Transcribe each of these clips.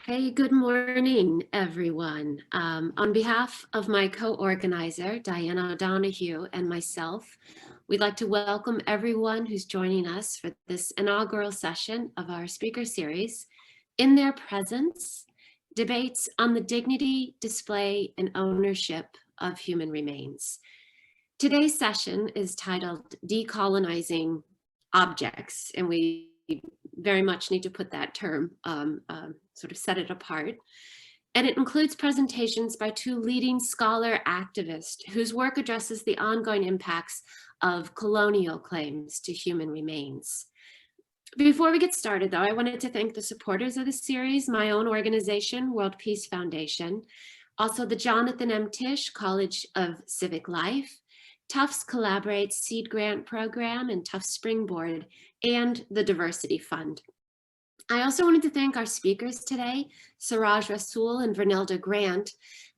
Hey, good morning, everyone. On behalf of my co-organizer, Diane O'Donoghue, and myself, we'd like to welcome everyone who's joining us for this inaugural session of our speaker series, In Their Presence, Debates on the Dignity, Display, and Ownership of Human Remains. Today's session is titled Decolonizing Objects, and we very much need to put that term, sort of set it apart. And it includes presentations by two leading scholar activists whose work addresses the ongoing impacts of colonial claims to human remains. Before we get started, though, I wanted to thank the supporters of the series, my own organization, World Peace Foundation, also the Jonathan M. Tisch College of Civic Life, Tufts Collaborates Seed Grant Program and Tufts Springboard, and the Diversity Fund. I also wanted to thank our speakers today, Ciraj Rassool and Vernell De Grant,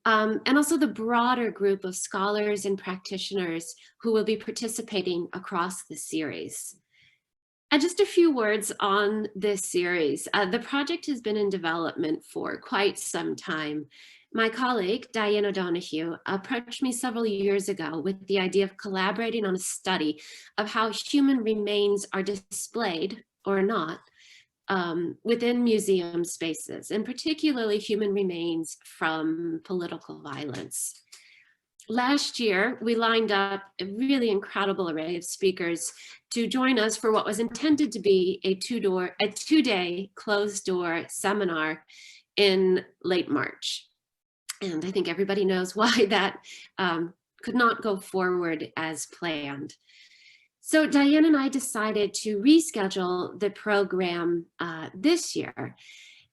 and also the broader group of scholars and practitioners who will be participating across the series. And just a few words on this series. The project has been in development for quite some time. My colleague, Diane O'Donoghue, approached me several years ago with the idea of collaborating on a study of how human remains are displayed or not within museum spaces, and particularly human remains from political violence. Last year, we lined up a really incredible array of speakers to join us for what was intended to be a two-day closed-door seminar in late March. And I think everybody knows why that could not go forward as planned. So Diane and I decided to reschedule the program this year.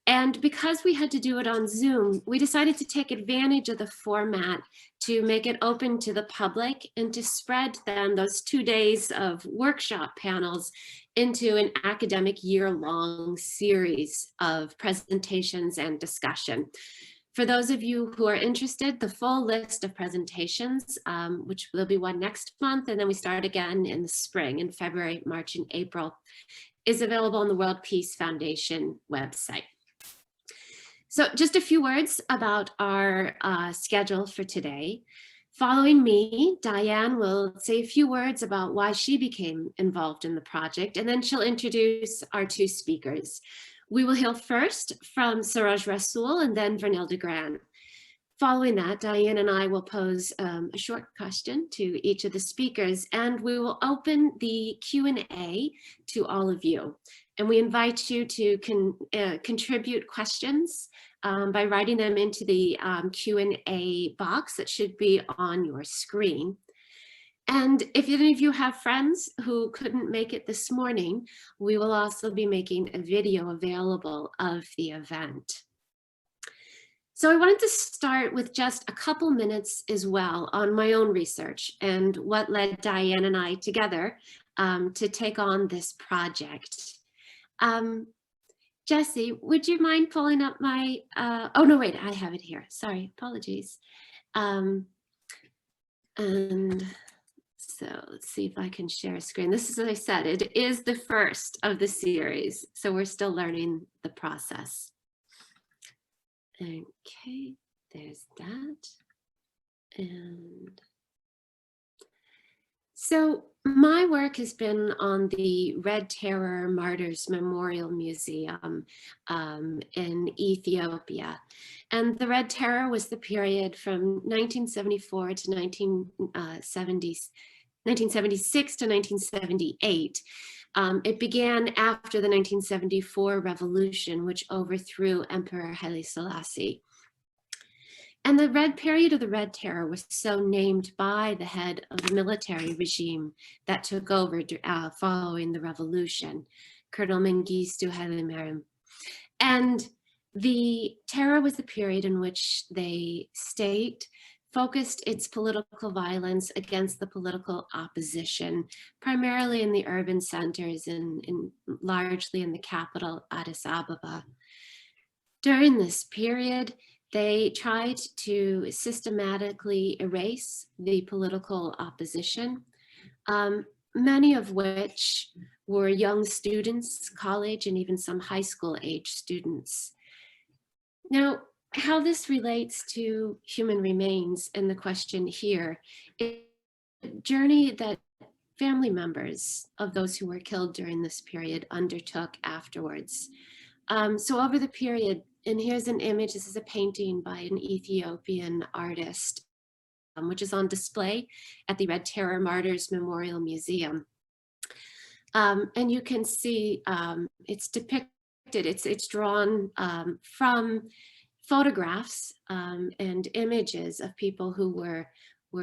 And because we had to do it on Zoom, we decided to take advantage of the format to make it open to the public and to spread then those 2 days of workshop panels into an academic year-long series of presentations and discussion. For those of you who are interested, the full list of presentations, which will be one next month, and then we start again in the spring, in February, March, and April, is available on the World Peace Foundation website. So just a few words about our schedule for today. Following me, Diane will say a few words about why she became involved in the project, and then she'll introduce our two speakers. We will hear first from Ciraj Rassool and then Vernell De Grant. Following that, Diane and I will pose a short question to each of the speakers, and we will open the Q&A to all of you. And we invite you to contribute questions by writing them into the Q&A box that should be on your screen. And if any of you have friends who couldn't make it this morning, we will also be making a video available of the event. So I wanted to start with just a couple minutes as well on my own research and what led Diane and I together to take on this project. Jesse, would you mind pulling up my, oh no, wait, I have it here. Sorry, apologies. And so let's see if I can share a screen. This is, as I said, it is the first of the series, so we're still learning the process. Okay, there's that. And so my work has been on the Red Terror Martyrs Memorial Museum in Ethiopia. And the Red Terror was the period from 1974 to 1976 to 1978. It began after the 1974 revolution, which overthrew Emperor Haile Selassie. And the red period of the Red Terror was so named by the head of the military regime that took over following the revolution, Colonel Mengistu Haile Mariam. And the terror was the period in which the state focused its political violence against the political opposition, primarily in the urban centers and largely in the capital, Addis Ababa. During this period, they tried to systematically erase the political opposition, many of which were young students, college, and even some high school age students. Now, how this relates to human remains and the question here is a journey that family members of those who were killed during this period undertook afterwards. So over the period, and here's an image, this is a painting by an Ethiopian artist, which is on display at the Red Terror Martyrs Memorial Museum. And you can see it's depicted, it's drawn from photographs and images of people who were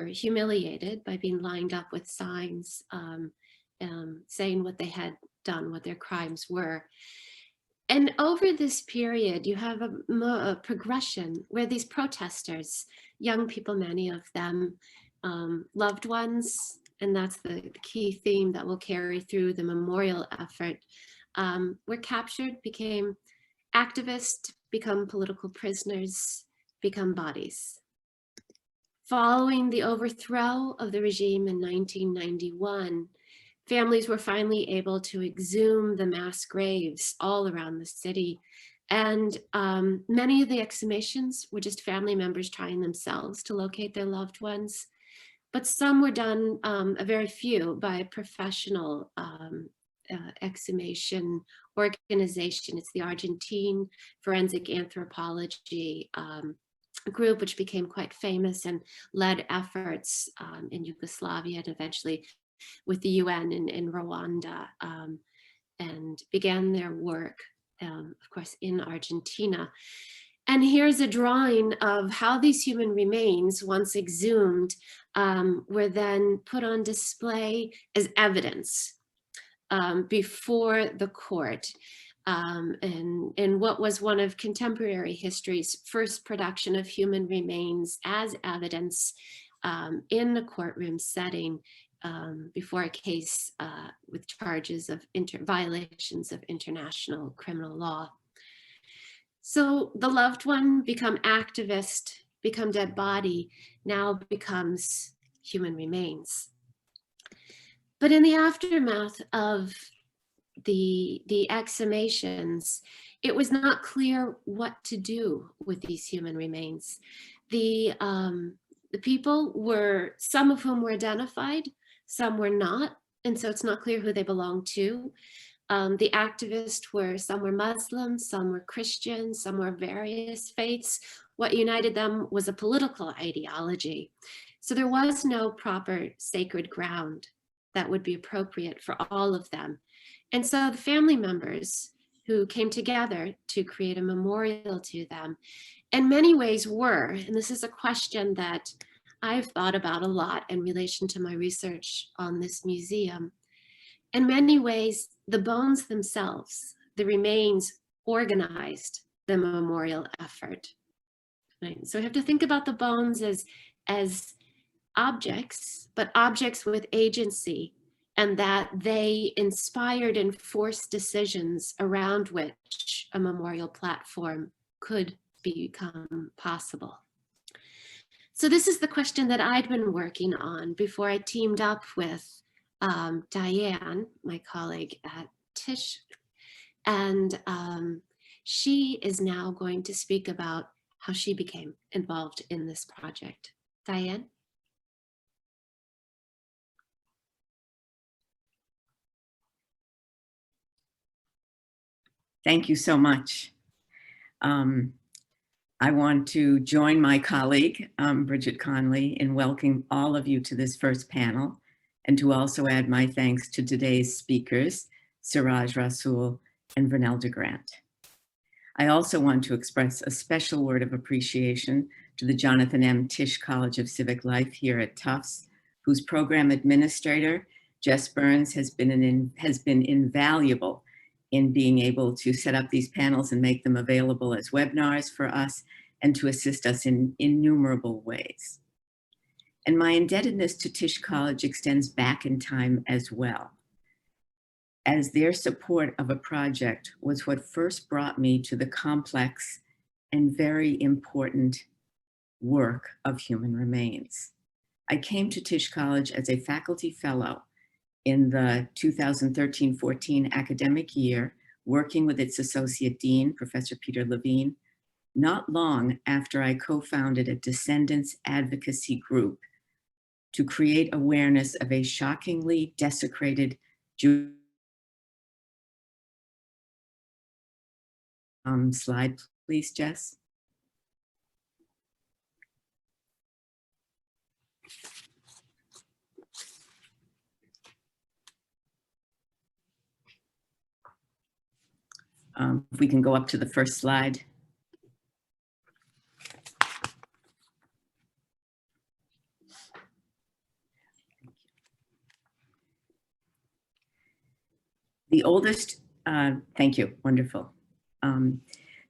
humiliated by being lined up with signs saying what they had done, what their crimes were. And over this period, you have a progression where these protesters, young people, many of them, loved ones, and that's the key theme that will carry through the memorial effort, were captured, became activists, become political prisoners, become bodies. Following the overthrow of the regime in 1991, families were finally able to exhume the mass graves all around the city. And many of the exhumations were just family members trying themselves to locate their loved ones. But some were done, a very few, by a professional exhumation organization. It's the Argentine Forensic Anthropology group, which became quite famous and led efforts in Yugoslavia and eventually with the UN in Rwanda, and began their work, of course, in Argentina. And here's a drawing of how these human remains, once exhumed, were then put on display as evidence before the court. And what was one of contemporary history's first production of human remains as evidence in a courtroom setting before a case with charges of violations of international criminal law. So the loved one become activist, become dead body, now becomes human remains. But in the aftermath of the exhumations, it was not clear what to do with these human remains. The people were, some of whom were identified, some were not, and so it's not clear who they belonged to. The activists were, some were Muslim, some were Christian, some were various faiths. What united them was a political ideology. So there was no proper sacred ground that would be appropriate for all of them. And so the family members who came together to create a memorial to them in many ways were, and this is a question that I've thought about a lot in relation to my research on this museum. In many ways, the bones themselves, the remains, organized the memorial effort. Right? So we have to think about the bones as objects, but objects with agency, and that they inspired and forced decisions around which a memorial platform could become possible. So this is the question that I'd been working on before I teamed up with Diane, my colleague at Tisch, and she is now going to speak about how she became involved in this project. Diane? Thank you so much. I want to join my colleague, Bridget Conley, in welcoming all of you to this first panel, and to also add my thanks to today's speakers, Ciraj Rassool and Vernell De Grant. I also want to express a special word of appreciation to the Jonathan M. Tisch College of Civic Life here at Tufts, whose program administrator, Jess Burns, has been invaluable in being able to set up these panels and make them available as webinars for us and to assist us in innumerable ways. And my indebtedness to Tisch College extends back in time as well, as their support of a project was what first brought me to the complex and very important work of human remains. I came to Tisch College as a faculty fellow in the 2013-14 academic year, working with its associate dean, Professor Peter Levine, not long after I co-founded a descendants advocacy group to create awareness of a shockingly desecrated Jewish slide, please, Jess. If we can go up to the first slide. The oldest, thank you, wonderful.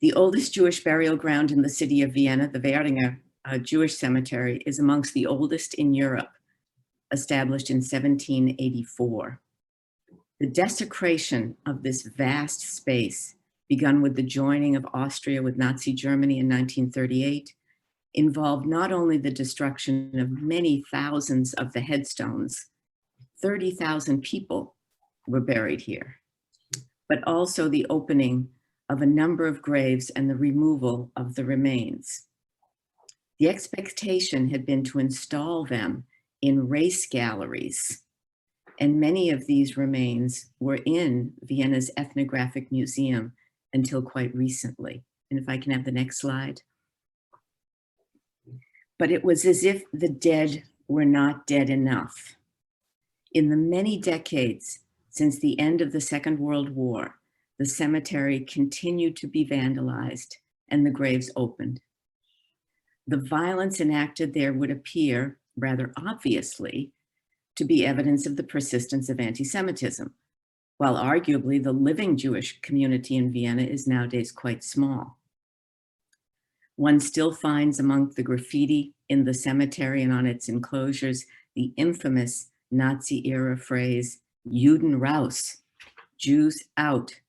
The oldest Jewish burial ground in the city of Vienna, the Währinger Jewish Cemetery, is amongst the oldest in Europe, established in 1784. The desecration of this vast space, begun with the joining of Austria with Nazi Germany in 1938, involved not only the destruction of many thousands of the headstones, 30,000 people were buried here, but also the opening of a number of graves and the removal of the remains. The expectation had been to install them in race galleries, and many of these remains were in Vienna's Ethnographic Museum until quite recently. And if I can have the next slide. But it was as if the dead were not dead enough. In the many decades since the end of the Second World War, the cemetery continued to be vandalized and the graves opened. The violence enacted there would appear, rather obviously, to be evidence of the persistence of anti-Semitism, while arguably the living Jewish community in Vienna is nowadays quite small. One still finds among the graffiti in the cemetery and on its enclosures the infamous Nazi-era phrase, Juden raus, Jews out.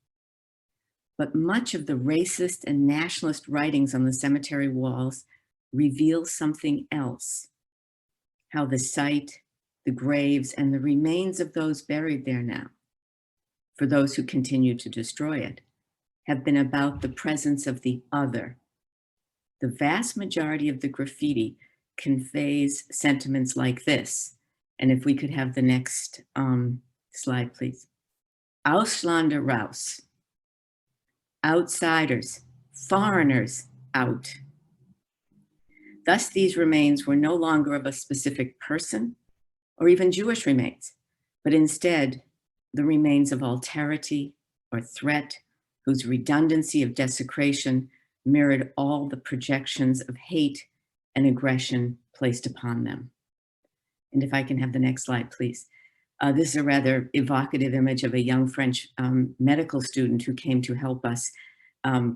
But much of the racist and nationalist writings on the cemetery walls reveal something else, how the site, the graves, and the remains of those buried there now, for those who continue to destroy it, have been about the presence of the other. The vast majority of the graffiti conveys sentiments like this. And if we could have the next slide, please. Ausländer raus. Outsiders, foreigners out. Thus, these remains were no longer of a specific person or even Jewish remains, but instead the remains of alterity or threat whose redundancy of desecration mirrored all the projections of hate and aggression placed upon them. And if I can have the next slide, please. This is a rather evocative image of a young French medical student who came to help us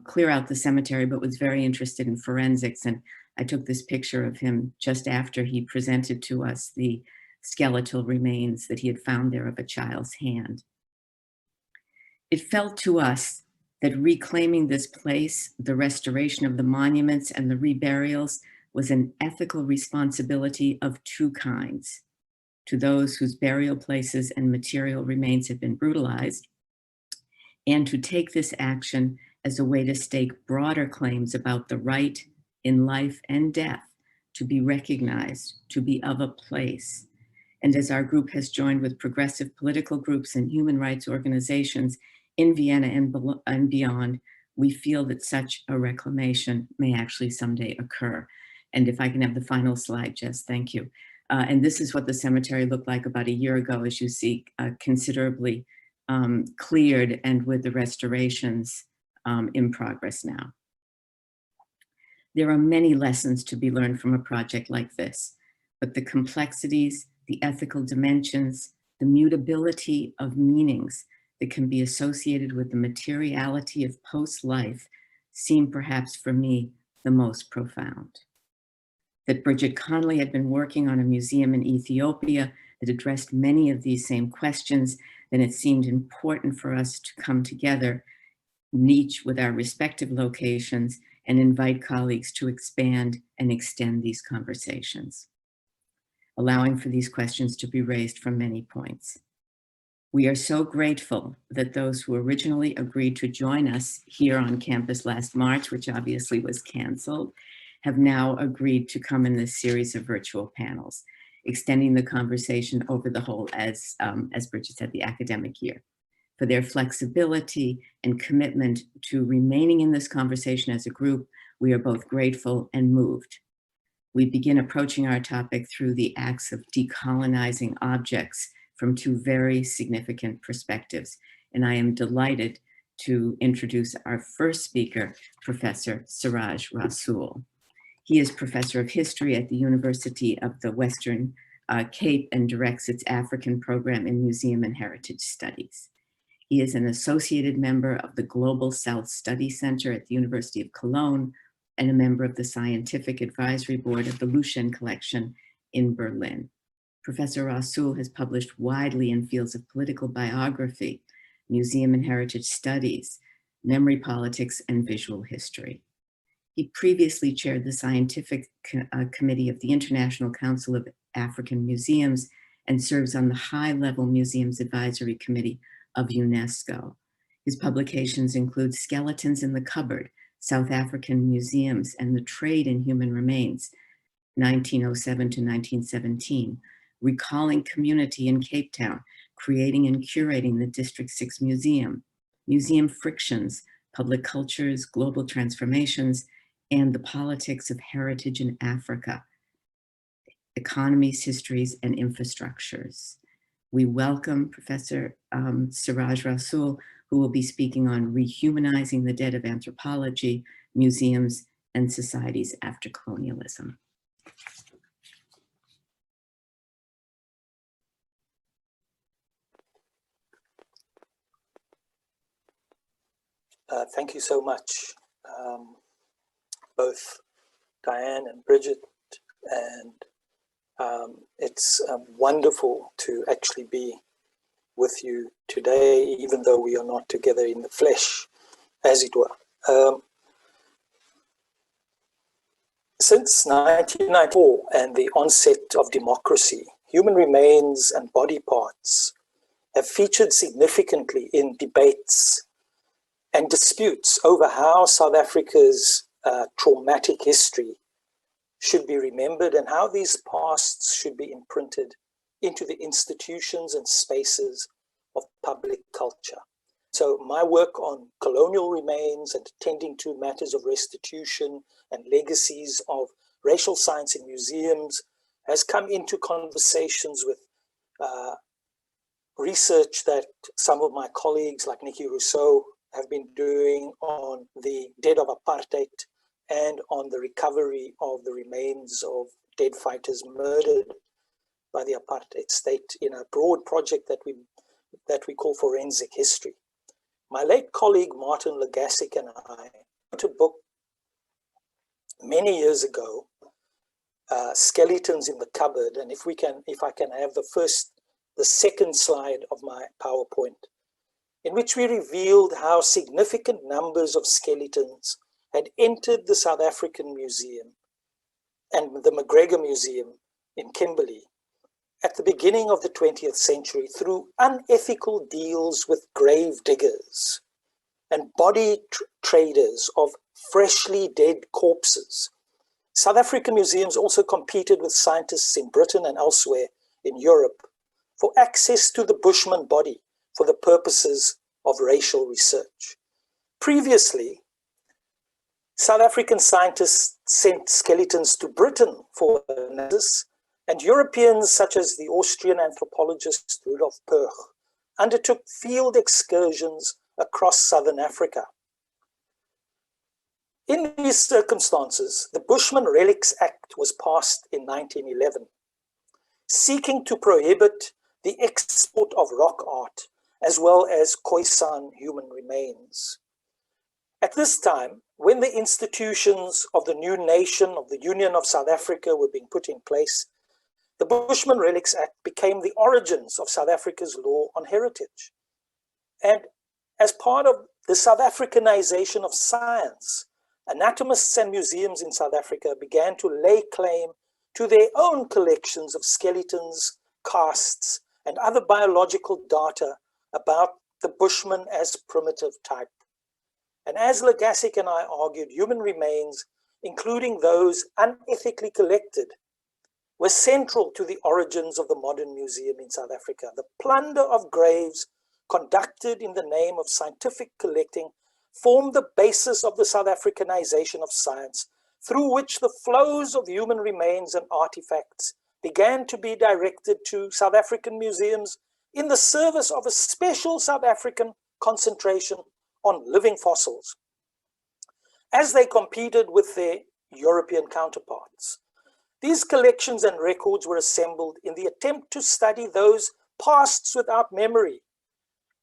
clear out the cemetery, but was very interested in forensics. And I took this picture of him just after he presented to us the skeletal remains that he had found there of a child's hand. It felt to us that reclaiming this place, the restoration of the monuments and the reburials was an ethical responsibility of two kinds: to those whose burial places and material remains had been brutalized, and to take this action as a way to stake broader claims about the right in life and death to be recognized, to be of a place. And as our group has joined with progressive political groups and human rights organizations in Vienna and beyond, we feel that such a reclamation may actually someday occur. And if I can have the final slide, Jess, thank you. And this is what the cemetery looked like about a year ago, as you see, considerably cleared and with the restorations in progress now. There are many lessons to be learned from a project like this, but the complexities, the ethical dimensions, the mutability of meanings that can be associated with the materiality of post-life seem perhaps for me the most profound. That Bridget Conley had been working on a museum in Ethiopia that addressed many of these same questions, then it seemed important for us to come together, each with our respective locations, and invite colleagues to expand and extend these conversations, allowing for these questions to be raised from many points. We are so grateful that those who originally agreed to join us here on campus last March, which obviously was canceled, have now agreed to come in this series of virtual panels, extending the conversation over the whole, as Bridget said, the academic year. For their flexibility and commitment to remaining in this conversation as a group, we are both grateful and moved. We begin approaching our topic through the acts of decolonizing objects from two very significant perspectives. And I am delighted to introduce our first speaker, Professor Ciraj Rassool. He is professor of history at the University of the Western Cape and directs its African program in Museum and Heritage Studies. He is an associated member of the Global South Study Center at the University of Cologne and a member of the Scientific Advisory Board of the Luschen Collection in Berlin. Professor Rasul has published widely in fields of political biography, museum and heritage studies, memory politics, and visual history. He previously chaired the scientific committee of the International Council of African Museums and serves on the high-level Museums Advisory Committee of UNESCO. His publications include Skeletons in the Cupboard, South African Museums and the Trade in Human Remains, 1907 to 1917, Recalling Community in Cape Town, Creating and Curating the District 6 Museum, Museum Frictions, Public Cultures, Global Transformations, and the Politics of Heritage in Africa, Economies, Histories, and Infrastructures. We welcome Professor Ciraj Rassool, who will be speaking on rehumanizing the dead of anthropology, museums, and societies after colonialism. Thank you so much, both Diane and Bridget, and it's wonderful to actually be with you today, even though we are not together in the flesh, as it were. Since 1994 and the onset of democracy, human remains and body parts have featured significantly in debates and disputes over how South Africa's traumatic history should be remembered and how these pasts should be imprinted into the institutions and spaces of public culture. So my work on colonial remains and attending to matters of restitution and legacies of racial science in museums has come into conversations with research that some of my colleagues like Nikki Rousseau have been doing on the dead of apartheid and on the recovery of the remains of dead fighters murdered by the apartheid state in a broad project that we call forensic history. My late colleague Martin Legassic and I wrote a book many years ago, Skeletons in the Cupboard, and if I can have the second slide of my PowerPoint, in which we revealed how significant numbers of skeletons had entered the South African Museum and the McGregor Museum in Kimberley at the beginning of the 20th century through unethical deals with grave diggers and body traders of freshly dead corpses. South African museums also competed with scientists in Britain and elsewhere in Europe for access to the Bushman body for the purposes of racial research. Previously, South African scientists sent skeletons to Britain for analysis, and Europeans such as the Austrian anthropologist Rudolf Perch undertook field excursions across southern Africa. In these circumstances, the Bushman Relics Act was passed in 1911, seeking to prohibit the export of rock art as well as Khoisan human remains. At this time, when the institutions of the new nation of the Union of South Africa were being put in place, the Bushman Relics Act became the origins of South Africa's law on heritage. And as part of the South Africanization of science, anatomists and museums in South Africa began to lay claim to their own collections of skeletons, casts, and other biological data about the Bushman as primitive type. And as Legassic and I argued, human remains, including those unethically collected, were central to the origins of the modern museum in South Africa. The plunder of graves conducted in the name of scientific collecting formed the basis of the South Africanization of science, through which the flows of human remains and artifacts began to be directed to South African museums in the service of a special South African concentration on living fossils, as they competed with their European counterparts. These collections and records were assembled in the attempt to study those pasts without memory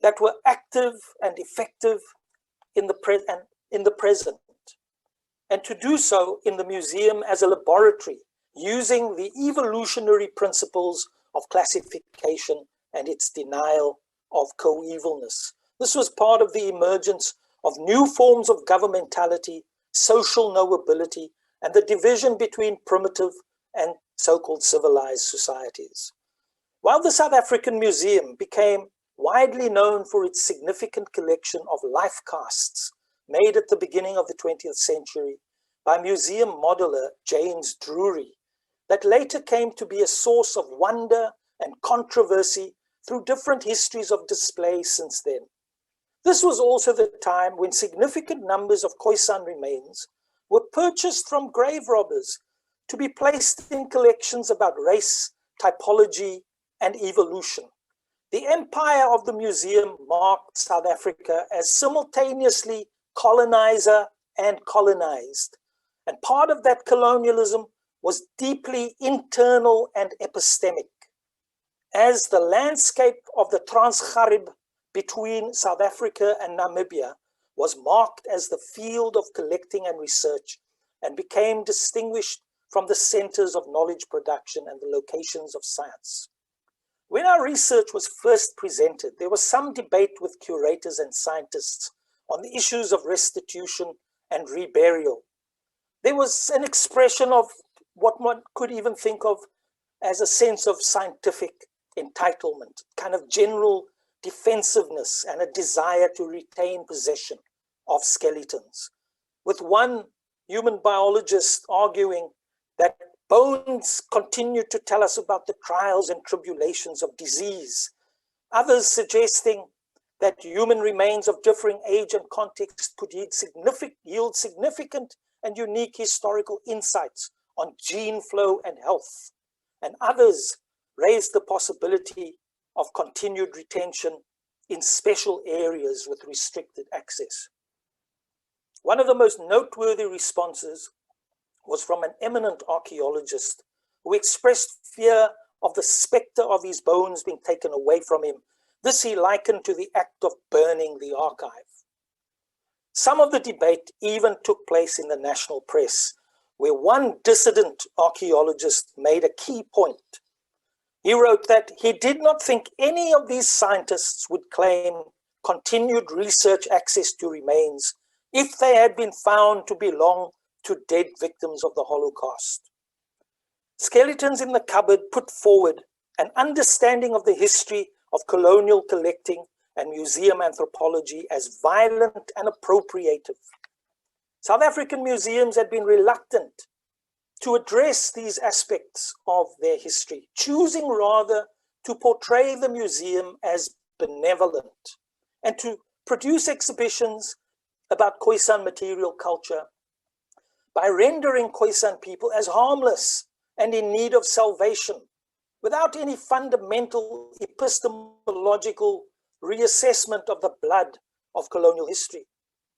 that were active and effective in the present, and to do so in the museum as a laboratory, using the evolutionary principles of classification and its denial of coevalness. This was part of the emergence of new forms of governmentality, social knowability, and the division between primitive and so-called civilized societies. While the South African Museum became widely known for its significant collection of life casts made at the beginning of the 20th century by museum modeler James Drury, that later came to be a source of wonder and controversy through different histories of display since then. This was also the time when significant numbers of Khoisan remains were purchased from grave robbers to be placed in collections about race, typology, and evolution. The empire of the museum marked South Africa as simultaneously colonizer and colonized. And part of that colonialism was deeply internal and epistemic. As the landscape of the Transgarib between South Africa and Namibia was marked as the field of collecting and research and became distinguished from the centers of knowledge production and the locations of science. When our research was first presented, there was some debate with curators and scientists on the issues of restitution and reburial. There was an expression of what one could even think of as a sense of scientific entitlement, kind of general defensiveness and a desire to retain possession of skeletons, with one human biologist arguing that bones continue to tell us about the trials and tribulations of disease, others suggesting that human remains of differing age and context could yield significant and unique historical insights on gene flow and health, and others raised the possibility of continued retention in special areas with restricted access. One of the most noteworthy responses was from an eminent archaeologist who expressed fear of the specter of his bones being taken away from him. This he likened to the act of burning the archive. Some of the debate even took place in the national press, where one dissident archaeologist made a key point. He wrote that he did not think any of these scientists would claim continued research access to remains if they had been found to belong to dead victims of the Holocaust. Skeletons in the Cupboard put forward an understanding of the history of colonial collecting and museum anthropology as violent and appropriative. South African museums had been reluctant to address these aspects of their history, choosing rather to portray the museum as benevolent and to produce exhibitions about Khoisan material culture by rendering Khoisan people as harmless and in need of salvation, without any fundamental epistemological reassessment of the blood of colonial history.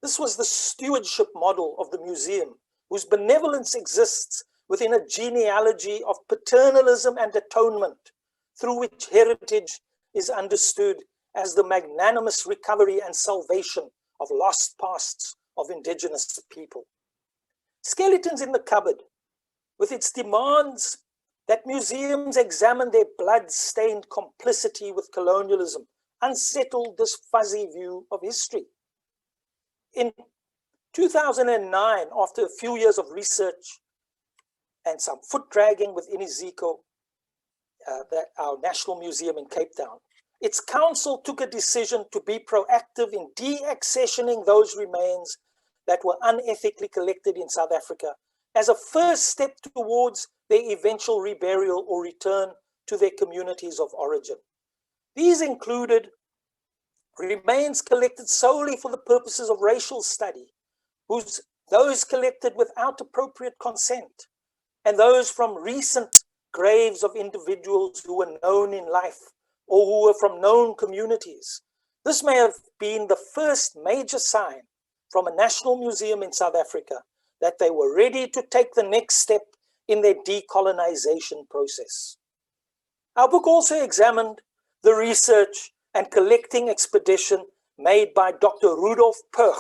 This was the stewardship model of the museum, whose benevolence exists within a genealogy of paternalism and atonement, through which heritage is understood as the magnanimous recovery and salvation of lost pasts of indigenous people. Skeletons in the Cupboard, with its demands that museums examine their blood-stained complicity with colonialism, unsettled this fuzzy view of history. In 2009, after a few years of research and some foot dragging with Iniziko, our National Museum in Cape Town, its council took a decision to be proactive in deaccessioning those remains that were unethically collected in South Africa as a first step towards their eventual reburial or return to their communities of origin. These included remains collected solely for the purposes of racial study, those collected without appropriate consent, and those from recent graves of individuals who were known in life or who were from known communities. This may have been the first major sign from a national museum in South Africa that they were ready to take the next step in their decolonization process. Our book also examined the research and collecting expedition made by Dr. Rudolf Purch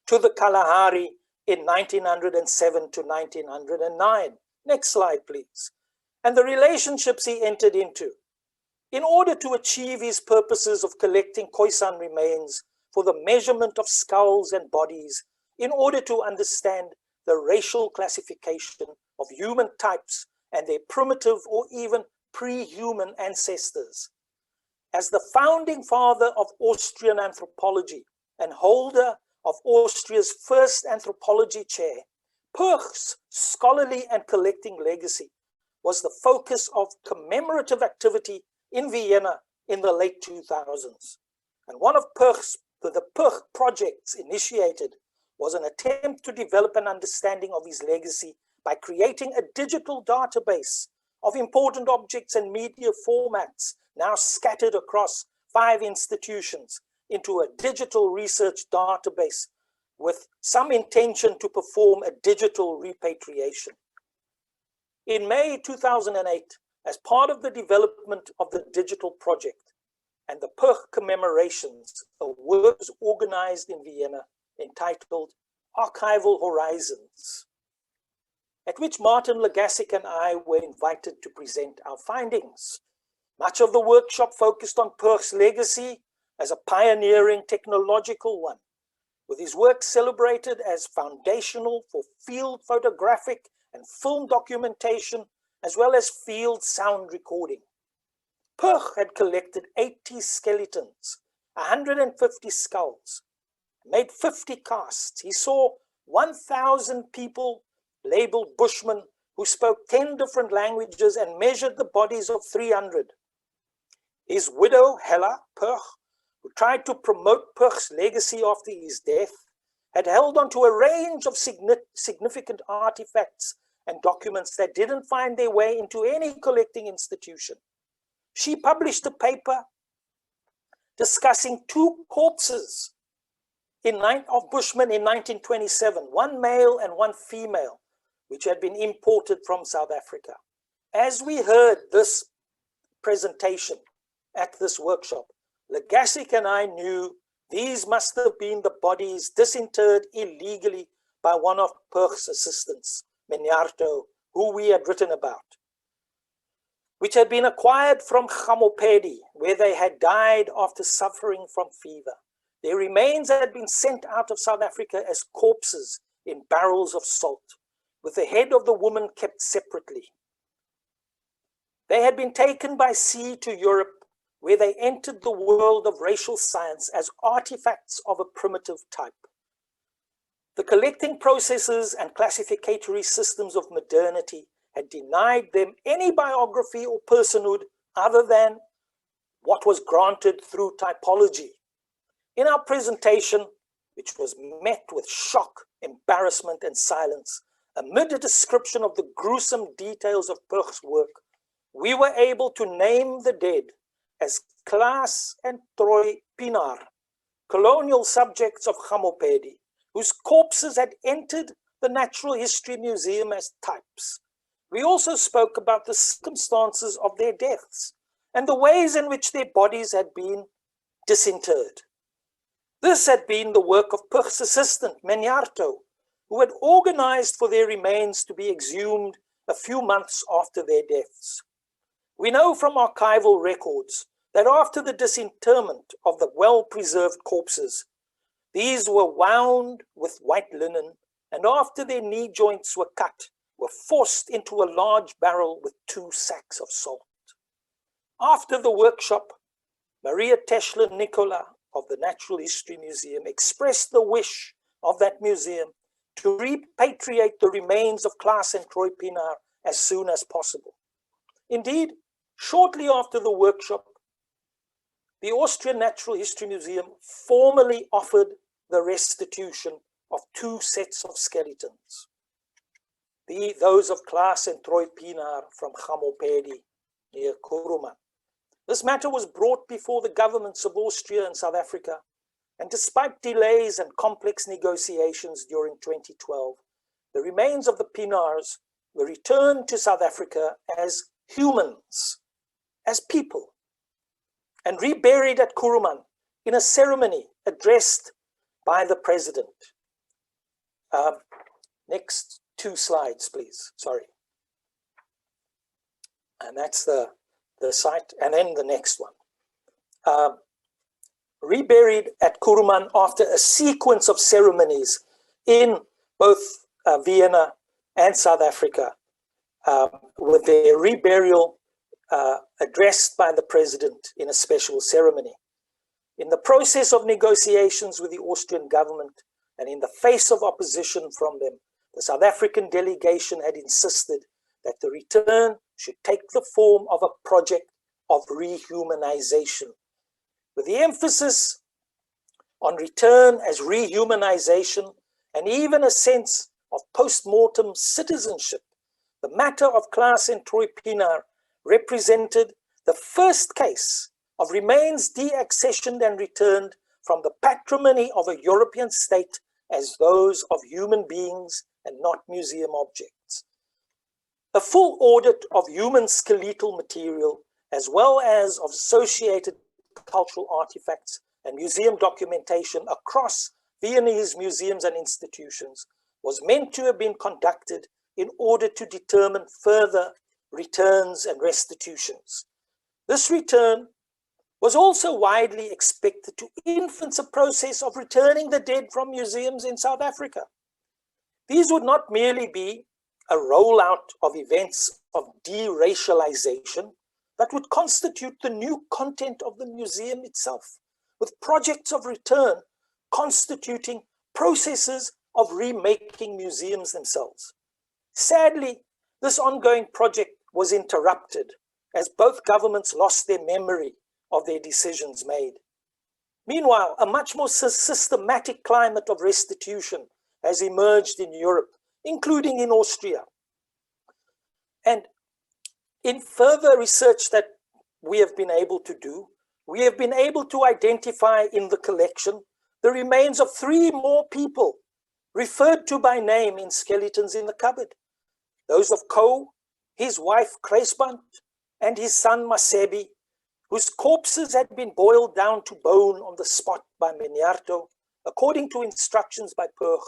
to the Kalahari in 1907 to 1909. Next slide, please. And the relationships he entered into in order to achieve his purposes of collecting Khoisan remains for the measurement of skulls and bodies, in order to understand the racial classification of human types and their primitive or even pre-human ancestors. As the founding father of Austrian anthropology and holder of Austria's first anthropology chair, Purch's scholarly and collecting legacy was the focus of commemorative activity in Vienna in the late 2000s. And one of the Purch projects initiated was an attempt to develop an understanding of his legacy by creating a digital database of important objects and media formats now scattered across 5 institutions into a digital research database with some intention to perform a digital repatriation. In May 2008, as part of the development of the digital project and the Purch commemorations, a work was organized in Vienna entitled Archival Horizons, at which Martin Legasik and I were invited to present our findings. Much of the workshop focused on Purch's legacy as a pioneering technological one, with his work celebrated as foundational for field photographic and film documentation, as well as field sound recording. Purch had collected 80 skeletons, 150 skulls, made 50 casts. He saw 1,000 people labeled Bushmen who spoke 10 different languages and measured the bodies of 300. His widow, Hella Purch, who tried to promote Purch's legacy after his death, had held on to a range of significant artifacts and documents that didn't find their way into any collecting institution. She published a paper discussing 2 corpses of Bushmen in 1927, 1 male and 1 female, which had been imported from South Africa. As we heard this presentation at this workshop, Legasik and I knew these must have been the bodies disinterred illegally by one of Purch's assistants, Menyarto, who we had written about, which had been acquired from Gamopedi, where they had died after suffering from fever. Their remains had been sent out of South Africa as corpses in barrels of salt, with the head of the woman kept separately. They had been taken by sea to Europe, where they entered the world of racial science as artifacts of a primitive type. The collecting processes and classificatory systems of modernity had denied them any biography or personhood other than what was granted through typology. In our presentation, which was met with shock, embarrassment, and silence, amid a description of the gruesome details of Purch's work, we were able to name the dead as Klaas and Troy Pienaar, colonial subjects of Gamopedi, whose corpses had entered the Natural History Museum as types. We also spoke about the circumstances of their deaths and the ways in which their bodies had been disinterred. This had been the work of Purch's assistant, Menyarto, who had organized for their remains to be exhumed a few months after their deaths. We know from archival records that after the disinterment of the well-preserved corpses, these were wound with white linen, and after their knee joints were cut, were forced into a large barrel with 2 sacks of salt. After the workshop, Maria Teschler-Nicola of the Natural History Museum expressed the wish of that museum to repatriate the remains of Klaas and Troy Pienaar as soon as possible. Indeed, shortly after the workshop, the Austrian Natural History Museum formally offered the restitution of 2 sets of skeletons. Those of Klaas and Troy Pienaar from Gamopedi near Kuruman. This matter was brought before the governments of Austria and South Africa, and despite delays and complex negotiations during 2012, the remains of the Pienaars were returned to South Africa as humans, as people, and reburied at Kuruman in a ceremony addressed by the president. Next 2 slides, please. Sorry. And that's the site, and then the next one. Reburied at Kuruman after a sequence of ceremonies in both Vienna and South Africa, with their reburial addressed by the president in a special ceremony. In the process of negotiations with the Austrian government and in the face of opposition from them, the South African delegation had insisted that the return should take the form of a project of rehumanization, with the emphasis on return as rehumanization and even a sense of post-mortem citizenship. The matter of Klaas and Troy Pienaar represented the first case of remains deaccessioned and returned from the patrimony of a European state as those of human beings and not museum objects. A full audit of human skeletal material, as well as of associated cultural artifacts and museum documentation across Viennese museums and institutions, was meant to have been conducted in order to determine further returns and restitutions. This return was also widely expected to influence a process of returning the dead from museums in South Africa. These would not merely be a rollout of events of deracialization, but would constitute the new content of the museum itself, with projects of return constituting processes of remaking museums themselves. Sadly, this ongoing project was interrupted as both governments lost their memory of their decisions made. Meanwhile, a much more systematic climate of restitution has emerged in Europe, including in Austria. And in further research that we have been able to do, we have been able to identify in the collection the remains of 3 more people referred to by name in skeletons in the cupboard. Those of Ko, his wife Kruisband, and his son Masebi, whose corpses had been boiled down to bone on the spot by Meniarto, according to instructions by Purg,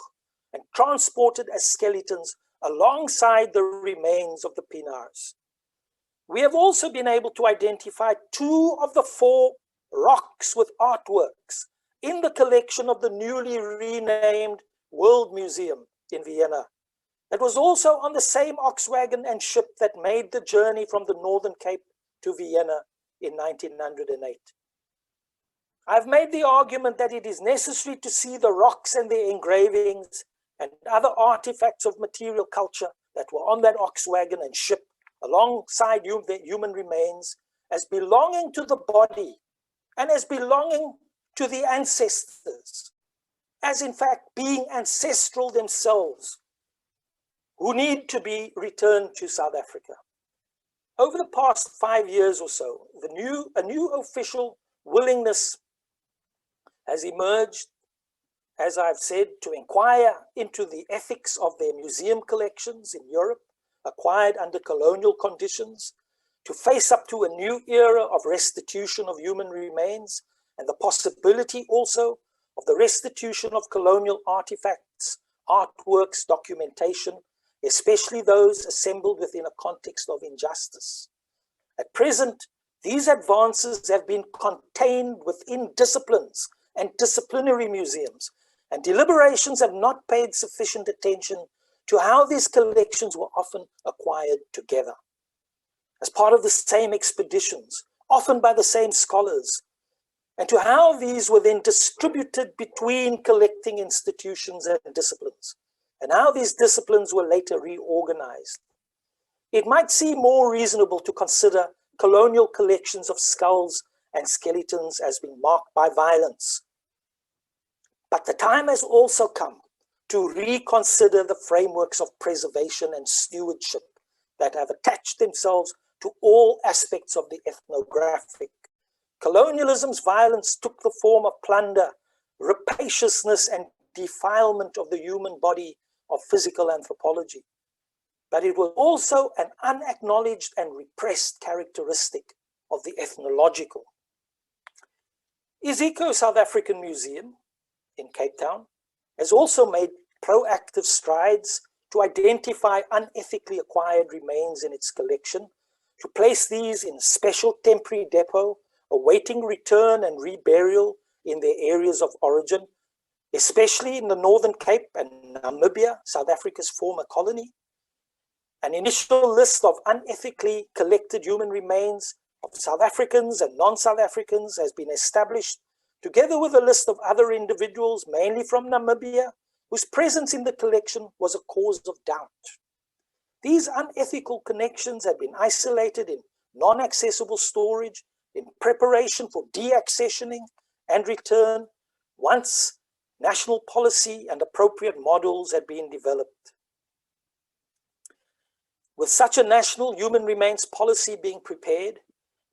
and transported as skeletons alongside the remains of the Pienaars. We have also been able to identify 2 of the 4 rocks with artworks in the collection of the newly renamed World Museum in Vienna. It was also on the same ox wagon and ship that made the journey from the Northern Cape to Vienna in 1908. I've made the argument that it is necessary to see the rocks and their engravings and other artifacts of material culture that were on that ox wagon and ship alongside the human remains as belonging to the body and as belonging to the ancestors, as in fact being ancestral themselves, who need to be returned to South Africa. Over the past 5 years or so, a new official willingness has emerged, as I've said, to inquire into the ethics of their museum collections in Europe, acquired under colonial conditions, to face up to a new era of restitution of human remains, and the possibility also of the restitution of colonial artifacts, artworks, documentation, especially those assembled within a context of injustice. At present, these advances have been contained within disciplines and disciplinary museums, and deliberations have not paid sufficient attention to how these collections were often acquired together. As part of the same expeditions, often by the same scholars, and to how these were then distributed between collecting institutions and disciplines, and how these disciplines were later reorganized. It might seem more reasonable to consider colonial collections of skulls and skeletons as being marked by violence. But the time has also come to reconsider the frameworks of preservation and stewardship that have attached themselves to all aspects of the ethnographic. Colonialism's violence took the form of plunder, rapaciousness, and defilement of the human body of physical anthropology. But it was also an unacknowledged and repressed characteristic of the ethnological. Iziko South African Museum in Cape Town has also made proactive strides to identify unethically acquired remains in its collection, to place these in a special temporary depot, awaiting return and reburial in their areas of origin, especially in the Northern Cape and Namibia, South Africa's former colony. An initial list of unethically collected human remains of South Africans and non-South Africans has been established, together with a list of other individuals, mainly from Namibia, whose presence in the collection was a cause of doubt. These unethical connections have been isolated in non-accessible storage in preparation for deaccessioning and return once national policy and appropriate models had been developed. With such a national human remains policy being prepared,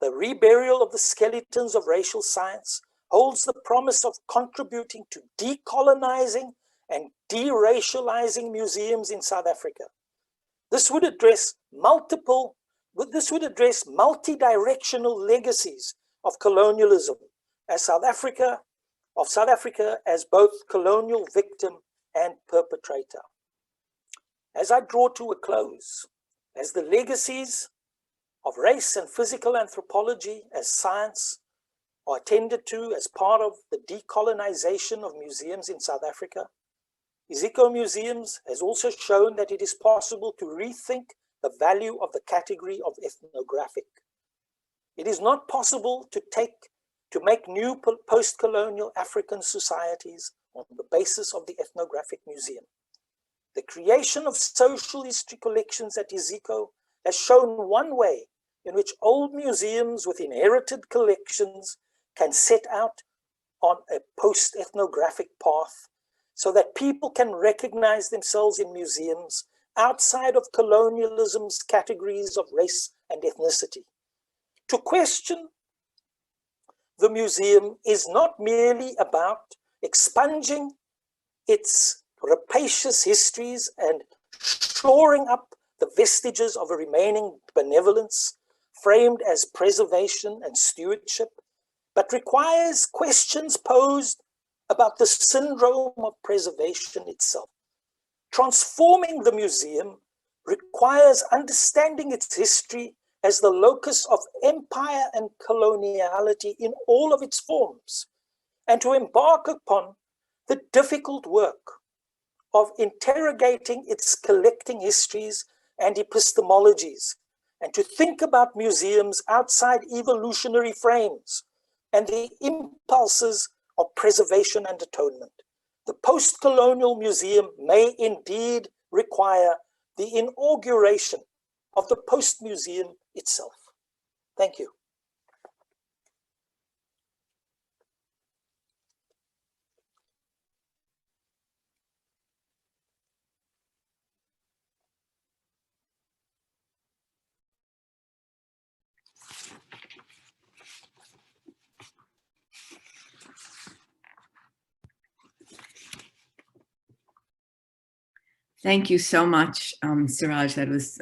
the reburial of the skeletons of racial science holds the promise of contributing to decolonizing and deracializing museums in South Africa. This would address multidirectional legacies of colonialism as South Africa as both colonial victim and perpetrator. As I draw to a close, as the legacies of race and physical anthropology as science are attended to as part of the decolonization of museums in South Africa, Iziko Museums has also shown that it is possible to rethink the value of the category of ethnographic. It is not possible to make new post-colonial African societies on the basis of the ethnographic museum. The creation of social history collections at Iziko has shown one way in which old museums with inherited collections can set out on a post-ethnographic path so that people can recognize themselves in museums outside of colonialism's categories of race and ethnicity. To question the museum is not merely about expunging its rapacious histories and shoring up the vestiges of a remaining benevolence framed as preservation and stewardship, but requires questions posed about the syndrome of preservation itself. Transforming the museum requires understanding its history as the locus of empire and coloniality in all of its forms, and to embark upon the difficult work of interrogating its collecting histories and epistemologies, and to think about museums outside evolutionary frames and the impulses of preservation and atonement. The post-colonial museum may indeed require the inauguration of the post-museum itself. Thank you. Thank you so much, Saraj. That was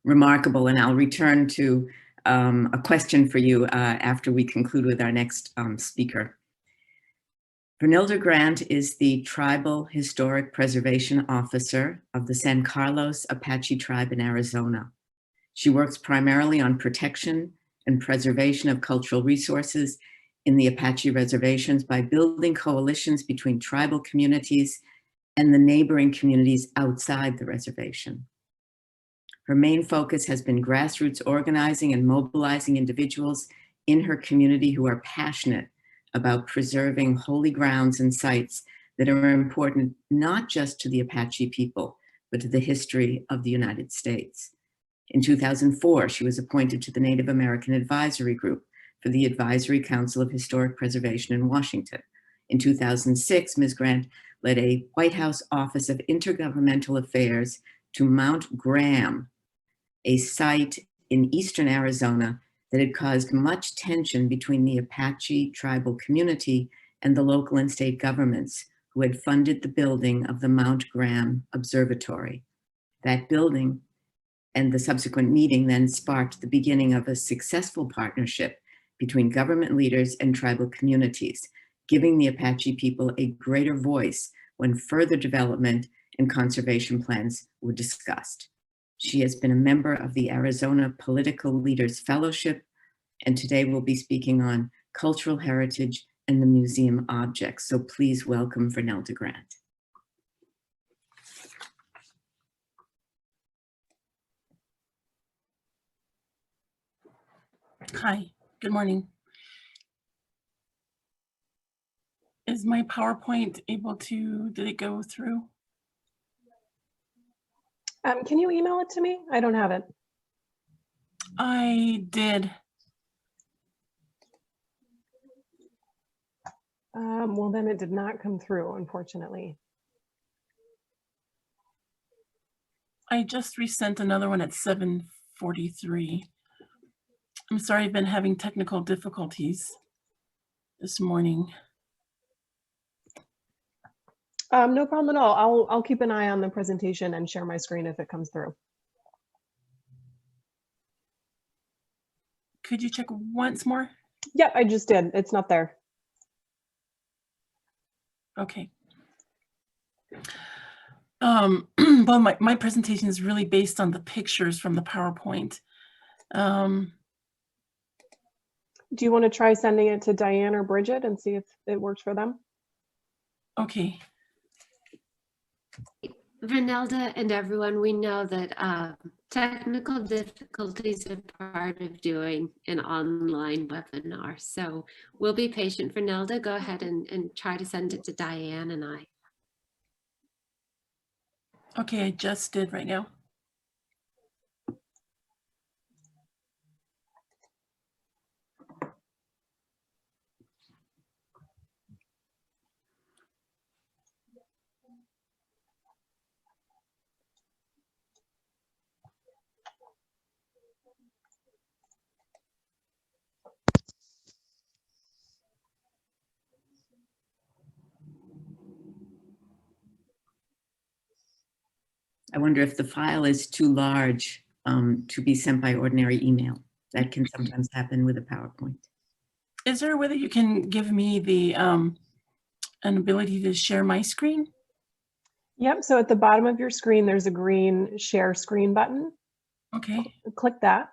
remarkable. And I'll return to a question for you after we conclude with our next speaker. Vernelda De Grant is the Tribal Historic Preservation Officer of the San Carlos Apache Tribe in Arizona. She works primarily on protection and preservation of cultural resources in the Apache reservations by building coalitions between tribal communities and the neighboring communities outside the reservation. Her main focus has been grassroots organizing and mobilizing individuals in her community who are passionate about preserving holy grounds and sites that are important not just to the Apache people, but to the history of the United States. In 2004, she was appointed to the Native American Advisory Group for the Advisory Council of Historic Preservation in Washington. In 2006, Ms. Grant led a White House Office of Intergovernmental Affairs to Mount Graham, a site in eastern Arizona that had caused much tension between the Apache tribal community and the local and state governments who had funded the building of the Mount Graham Observatory. That building and the subsequent meeting then sparked the beginning of a successful partnership between government leaders and tribal communities, giving the Apache people a greater voice when further development and conservation plans were discussed. She has been a member of the Arizona Political Leaders Fellowship, and today we'll be speaking on cultural heritage and the museum objects. So please welcome Vernell De Grant. Hi, good morning. Is my PowerPoint able to, did it go through? Can you email it to me? I don't have it. I did. Well, then it did not come through, unfortunately. I just resent another one at 7:43. I'm sorry, I've been having technical difficulties this morning. No problem at all. I'll keep an eye on the presentation and share my screen if it comes through. Could you check once more? Yep, I just did. It's not there. Okay. Well, my presentation is really based on the pictures from the PowerPoint. Do you want to try sending it to Diane or Bridget and see if it works for them? Okay. Vernelda and everyone, we know that technical difficulties are part of doing an online webinar. So we'll be patient. Vernelda, go ahead and try to send it to Diane and I. Okay, I just did right now. I wonder if the file is too large to be sent by ordinary email. That can sometimes happen with a PowerPoint. Is there a way that you can give me the an ability to share my screen? Yep, so at the bottom of your screen, there's a green share screen button. Okay. Click that.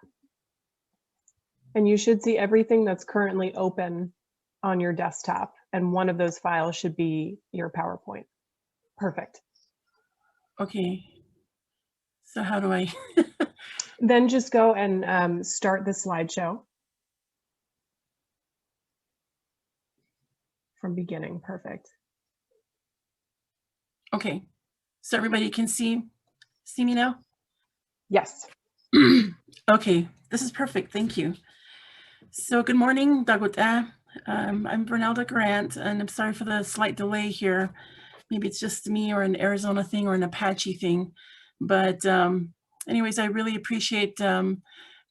And you should see everything that's currently open on your desktop. And one of those files should be your PowerPoint. Perfect. Okay. So how do I? Then just go and start the slideshow from beginning. Perfect. Okay. So everybody can see me now? Yes. Okay, this is perfect. Thank you. So good morning, Daguta. I'm Vernelda Grant, and I'm sorry for the slight delay here. Maybe it's just me or an Arizona thing or an Apache thing. But anyways, I really appreciate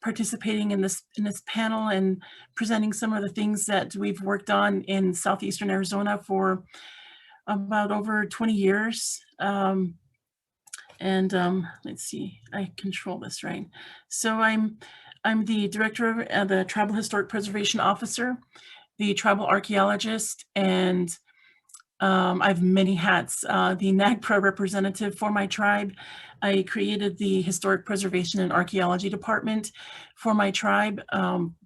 participating in this panel and presenting some of the things that we've worked on in southeastern Arizona for about over 20 years. Let's see, I control this, right? So I'm the director of the Tribal Historic Preservation Officer, the tribal archaeologist, and I have many hats. The NAGPRA representative for my tribe. I created the Historic Preservation and Archaeology Department for my tribe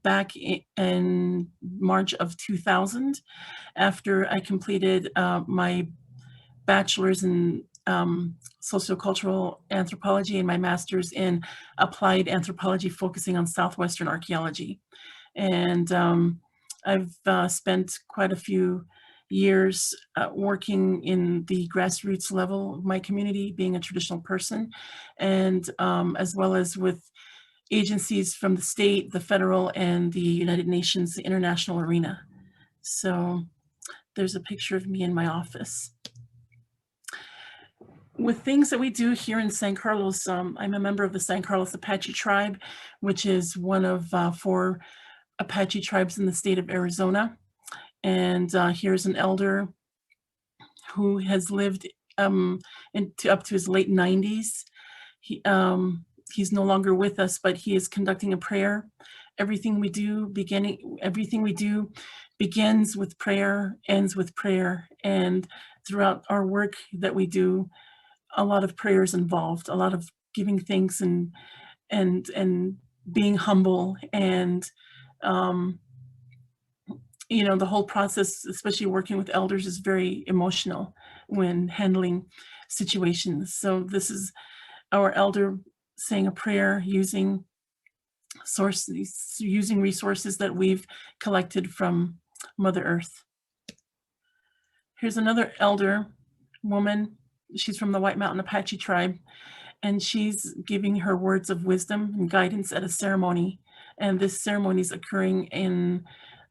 back in March of 2000, after I completed my bachelor's in sociocultural anthropology and my master's in applied anthropology, focusing on Southwestern archaeology. And I've spent quite a few years working in the grassroots level of my community, being a traditional person, and as well as with agencies from the state, the federal, and the United Nations, the international arena. So there's a picture of me in my office. With things that we do here in San Carlos, I'm a member of the San Carlos Apache Tribe, which is one of 4 Apache tribes in the state of Arizona. And here's an elder who has lived up to his late 90s. He's no longer with us, but he is conducting a prayer. Everything we do begins with prayer, ends with prayer. And throughout our work that we do, a lot of prayers involved, a lot of giving thanks and being humble, and you know, the whole process, especially working with elders, is very emotional when handling situations. So this is our elder saying a prayer using resources that we've collected from Mother Earth. Here's another elder woman. She's from the White Mountain Apache Tribe, and she's giving her words of wisdom and guidance at a ceremony. And this ceremony is occurring in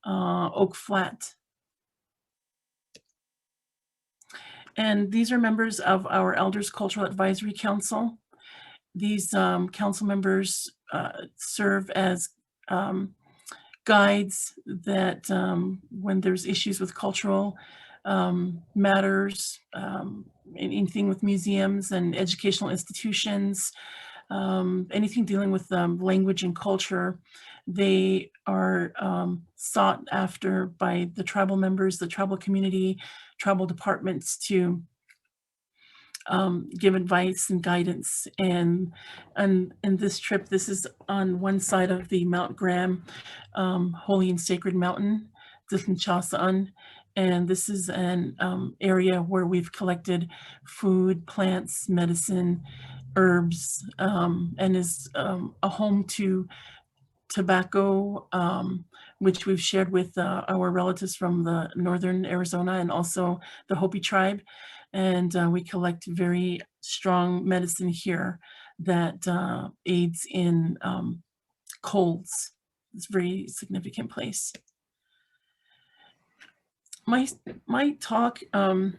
Oak Flat. And these are members of our Elders Cultural Advisory Council. These council members serve as guides that when there's issues with cultural matters, anything with museums and educational institutions, anything dealing with language and culture, they are sought after by the tribal members, the tribal community, tribal departments to give advice and guidance. And this trip, this is on one side of the Mount Graham Holy and Sacred Mountain, Ditlinchasaan. And this is an area where we've collected food, plants, medicine, herbs, and is a home to tobacco, which we've shared with our relatives from the northern Arizona and also the Hopi tribe. And we collect very strong medicine here that aids in colds. It's a very significant place. My talk, you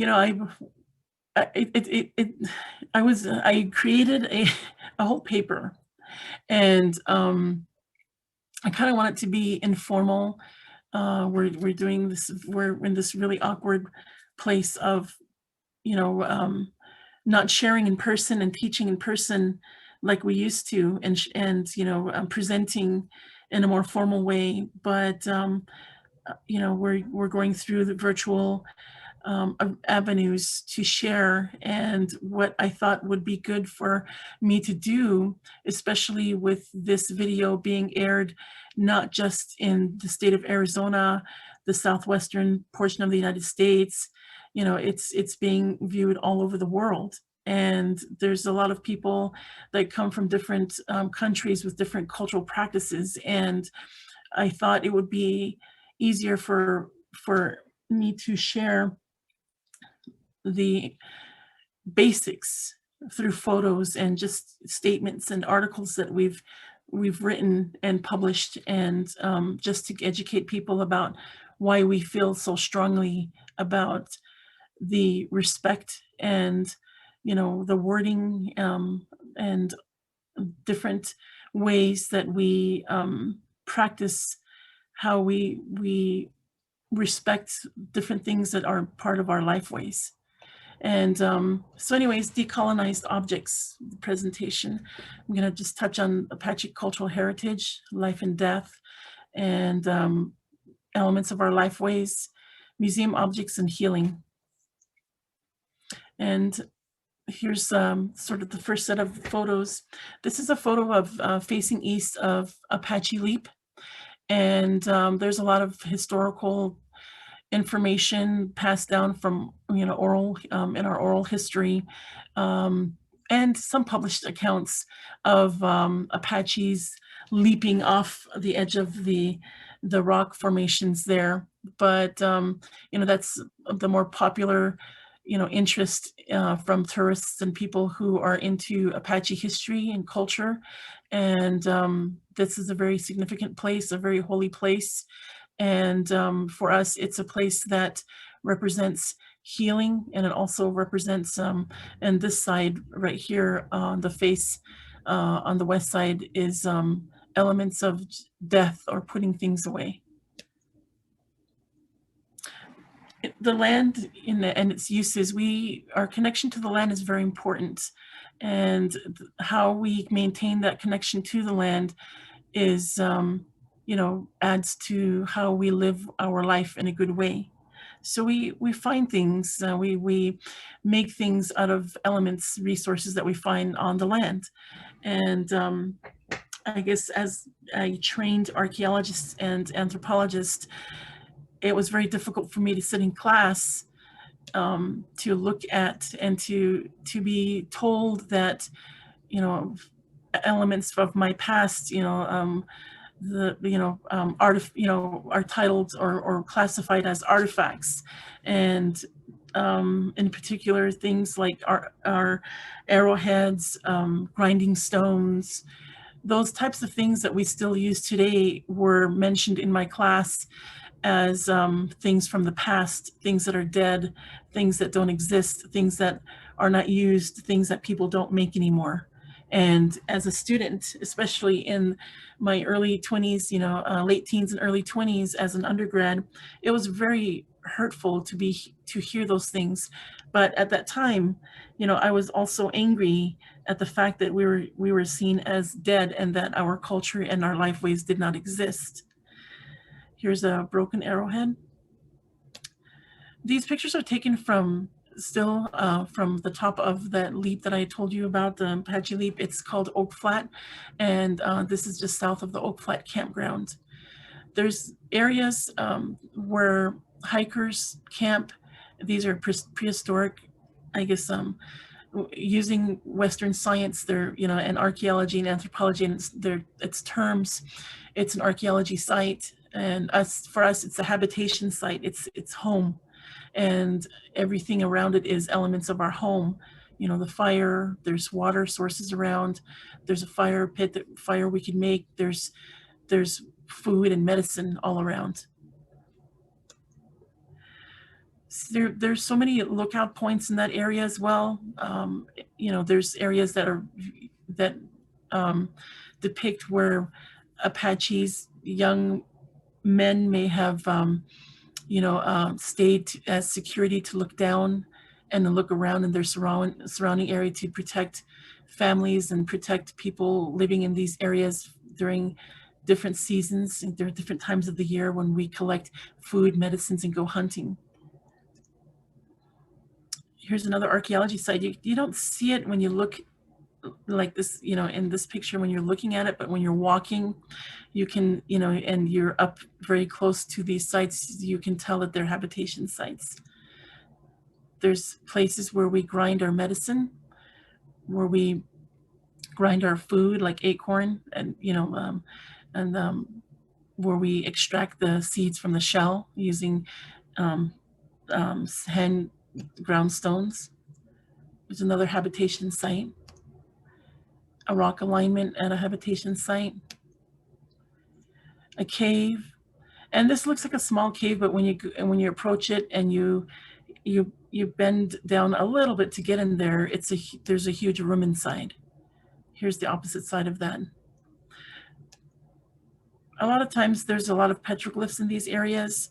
know, I created a whole paper, and I kind of want it to be informal. We're doing this. We're in this really awkward place of, you know, not sharing in person and teaching in person like we used to, and you know, presenting in a more formal way. But you know, we're going through the virtual avenues to share, and what I thought would be good for me to do, especially with this video being aired not just in the state of Arizona, the southwestern portion of the United States, you know, it's being viewed all over the world. And there's a lot of people that come from different countries with different cultural practices, and I thought it would be easier for me to share the basics through photos and just statements and articles that we've written and published, and just to educate people about why we feel so strongly about the respect and, you know, the wording and different ways that we practice how we respect different things that are part of our life ways. And so anyways, Decolonized Objects presentation. I'm gonna just touch on Apache cultural heritage, life and death, and elements of our life ways, museum objects, and healing. And here's sort of the first set of photos. This is a photo of facing east of Apache Leap. And there's a lot of historical information passed down from, you know, oral, in our oral history, and some published accounts of Apaches leaping off the edge of the rock formations there. But, you know, that's the more popular, you know, interest from tourists and people who are into Apache history and culture. And this is a very significant place, a very holy place. And for us, it's a place that represents healing, and it also represents, and this side right here on the face, on the west side, is elements of death or putting things away. The land and its uses, our connection to the land is very important, and how we maintain that connection to the land is, you know, adds to how we live our life in a good way. So we find things, we make things out of elements, resources that we find on the land. And I guess as a trained archaeologist and anthropologist, it was very difficult for me to sit in class to look at and to be told that, you know, elements of my past, you know, are titled or classified as artifacts, and in particular things like our arrowheads, grinding stones, those types of things that we still use today were mentioned in my class as things from the past, things that are dead, things that don't exist, things that are not used, things that people don't make anymore. And as a student, especially in my early 20s, you know, late teens and early 20s as an undergrad, it was very hurtful to hear those things. But at that time, you know, I was also angry at the fact that we were seen as dead and that our culture and our lifeways did not exist. Here's a broken arrowhead. These pictures are taken from from the top of that leap that I told you about, the Apache Leap. It's called Oak Flat, and this is just south of the Oak Flat campground. There's areas where hikers camp. These are prehistoric, I guess, using Western science, and archaeology and anthropology and its terms. It's an archaeology site, and for us, it's a habitation site. It's home. And everything around it is elements of our home. You know, the fire, there's water sources around, there's a fire pit, fire we can make, there's food and medicine all around. So there's so many lookout points in that area as well. You know, there's areas that depict where Apaches, young men may have stayed as security to look down and look around in their surrounding area to protect families and protect people living in these areas during different seasons. There are different times of the year when we collect food, medicines, and go hunting. Here's another archaeology site. You don't see it when you look like this, you know, in this picture when you're looking at it, but when you're walking, you can, you know, and you're up very close to these sites, you can tell that they're habitation sites. There's places where we grind our medicine, where we grind our food like acorn, and, you know, where we extract the seeds from the shell using hand ground stones. There's another habitation site. A rock alignment at a habitation site, a cave, and this looks like a small cave, but when you approach it and you bend down a little bit to get in there, there's a huge room inside. Here's the opposite side of that. A lot of times there's a lot of petroglyphs in these areas.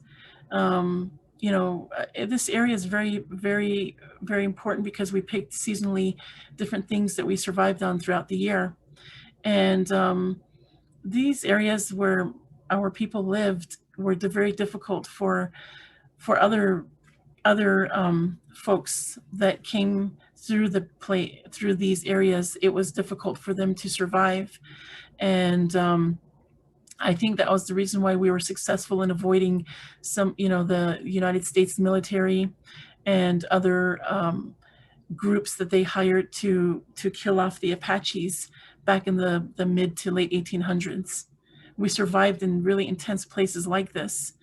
You know, this area is very, very, very important because we picked seasonally different things that we survived on throughout the year. And these areas where our people lived were very difficult for other folks that came through these areas. It was difficult for them to survive. And I think that was the reason why we were successful in avoiding some, you know, the United States military and other groups that they hired to kill off the Apaches, back in the mid to late 1800s. We survived in really intense places like this.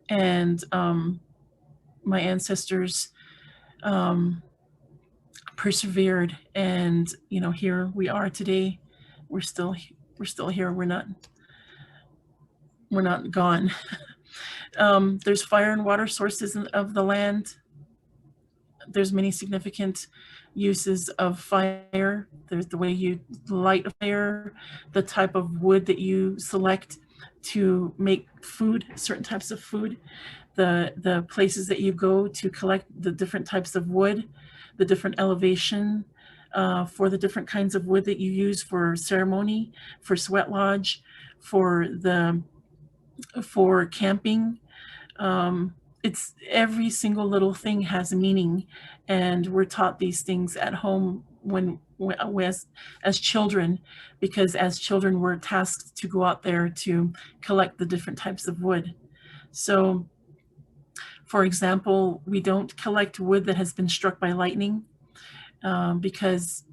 And my ancestors persevered, and here we are today. We're still here. We're not gone. There's fire and water sources of the land. There's many significant uses of fire. There's the way you light a fire, the type of wood that you select to make food, certain types of food, the places that you go to collect the different types of wood, the different elevation for the different kinds of wood that you use for ceremony, for sweat lodge, for camping. It's every single little thing has meaning, and we're taught these things at home as children, because as children we're tasked to go out there to collect the different types of wood. So, for example, we don't collect wood that has been struck by lightning because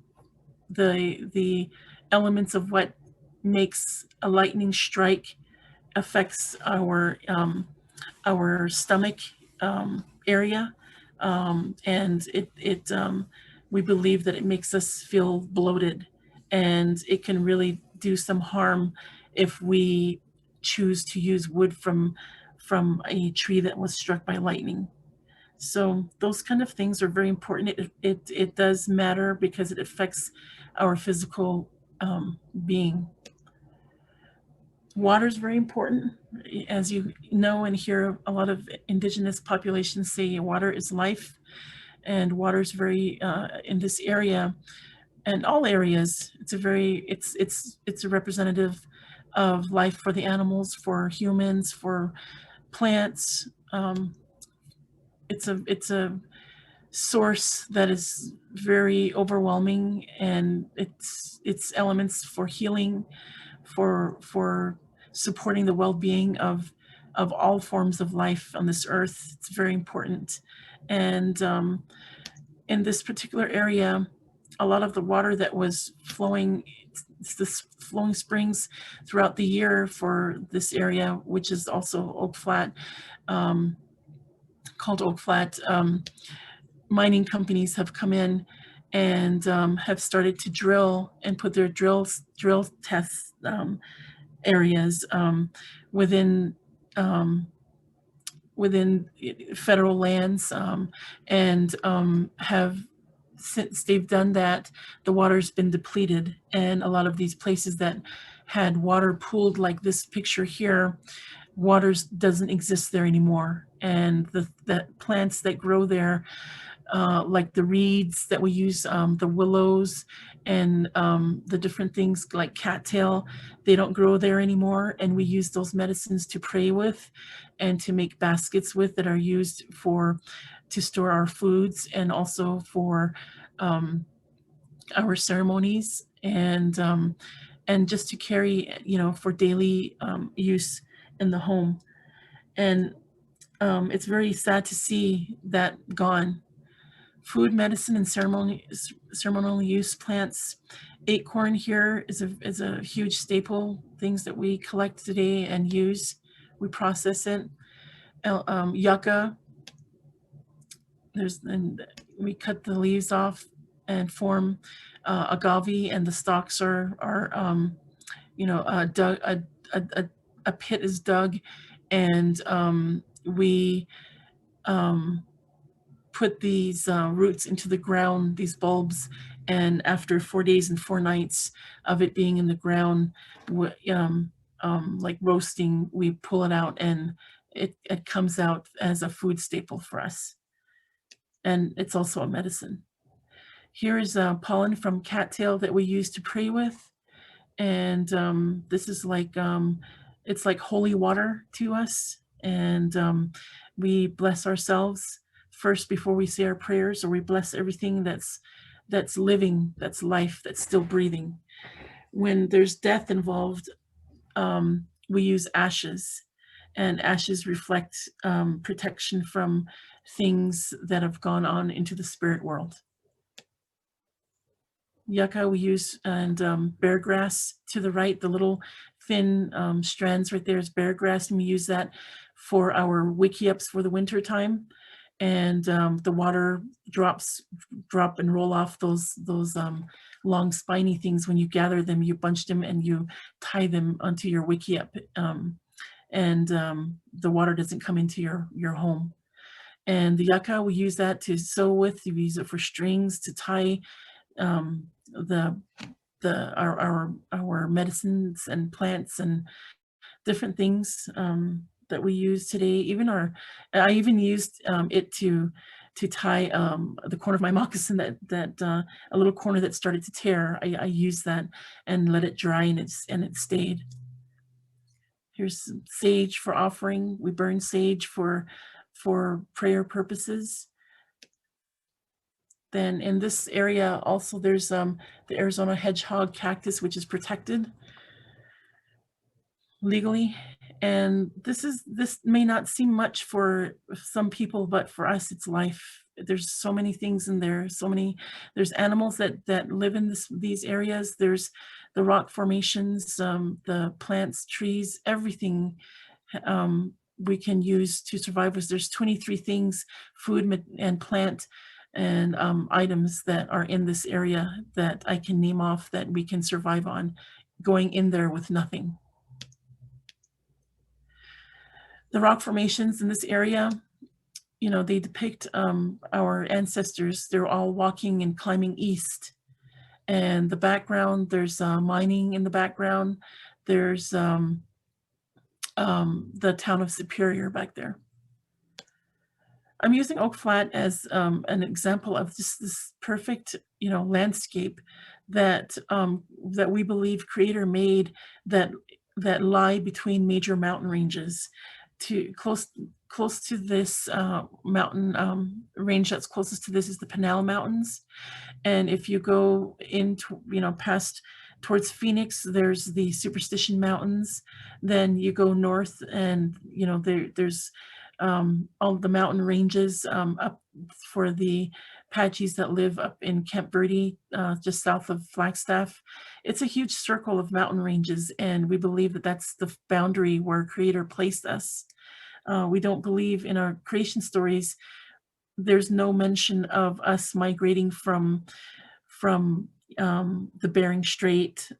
the elements of what makes a lightning strike affects our stomach area, and we believe that it makes us feel bloated, and it can really do some harm if we choose to use wood from a tree that was struck by lightning. So those kind of things are very important. It does matter because it affects our physical being. Water is very important. As you know and hear, a lot of indigenous populations say water is life, and water is very in this area and all areas. It's a representative of life for the animals, for humans, for plants. It's a source that is very overwhelming, and it's elements for healing, for supporting the well-being of all forms of life on this earth. It's very important. And in this particular area, a lot of the water that was flowing, it's this flowing springs throughout the year for this area, which is also Oak Flat, called Oak Flat. Mining companies have come in and have started to drill and put their drill test areas within federal lands, and have, since they've done that, the water's been depleted, and a lot of these places that had water pooled, like this picture here, water doesn't exist there anymore, and the plants that grow there, like the reeds that we use, the willows, and the different things like cattail, they don't grow there anymore, and we use those medicines to pray with and to make baskets with that are used to store our foods, and also for our ceremonies, and just to carry, for daily use in the home. And it's very sad to see that gone. Food, medicine, and ceremonial use plants. Acorn here is a huge staple, things that we collect today and use. We process it. Yucca, and we cut the leaves off and form agave, and the stalks are dug. A pit is dug, and we put these roots into the ground, these bulbs, and after 4 days and 4 nights of it being in the ground, like roasting, we pull it out, and it comes out as a food staple for us. And it's also a medicine. Here is pollen from cattail that we use to pray with. And this is like, it's like holy water to us. And we bless ourselves first before we say our prayers, or we bless everything that's living, that's life, that's still breathing. When there's death involved, we use ashes, and ashes reflect protection from things that have gone on into the spirit world. yucca we use, and bear grass to the right, the little thin strands right there is bear grass, and we use that for our wiki-ups for the winter time. And the water drop and roll off those long spiny things. When you gather them, you bunch them and you tie them onto your wiki-up, and the water doesn't come into your home. And the yucca, we use that to sew with. We use it for strings to tie our medicines and plants and different things that we use today. I even used it to tie the corner of my moccasin, that a little corner that started to tear. I used that and let it dry, and it stayed. Here's some sage for offering. We burn sage for prayer purposes. Then in this area also there's the Arizona hedgehog cactus, which is protected legally. And this may not seem much for some people, but for us it's life. There's so many things in there, there's animals that live in these areas. There's the rock formations, the plants, trees, everything we can use to survive. There's 23 things, food and plant and items that are in this area that I can name off that we can survive on, going in there with nothing. The rock formations in this area, they depict our ancestors. They're all walking and climbing east. And the background, there's mining in the background. There's the town of Superior back there. I'm using Oak Flat as an example of just this perfect, landscape that we believe Creator made, that lie between major mountain ranges. Close to this mountain range that's closest to this is the Pinal Mountains. And if you go into, past towards Phoenix, there's the Superstition Mountains. Then you go north and, there's all the mountain ranges up for the Apaches that live up in Camp Verde, just south of Flagstaff. It's a huge circle of mountain ranges, and we believe that that's the boundary where Creator placed us. We don't believe in our creation stories. There's no mention of us migrating from the Bering Strait,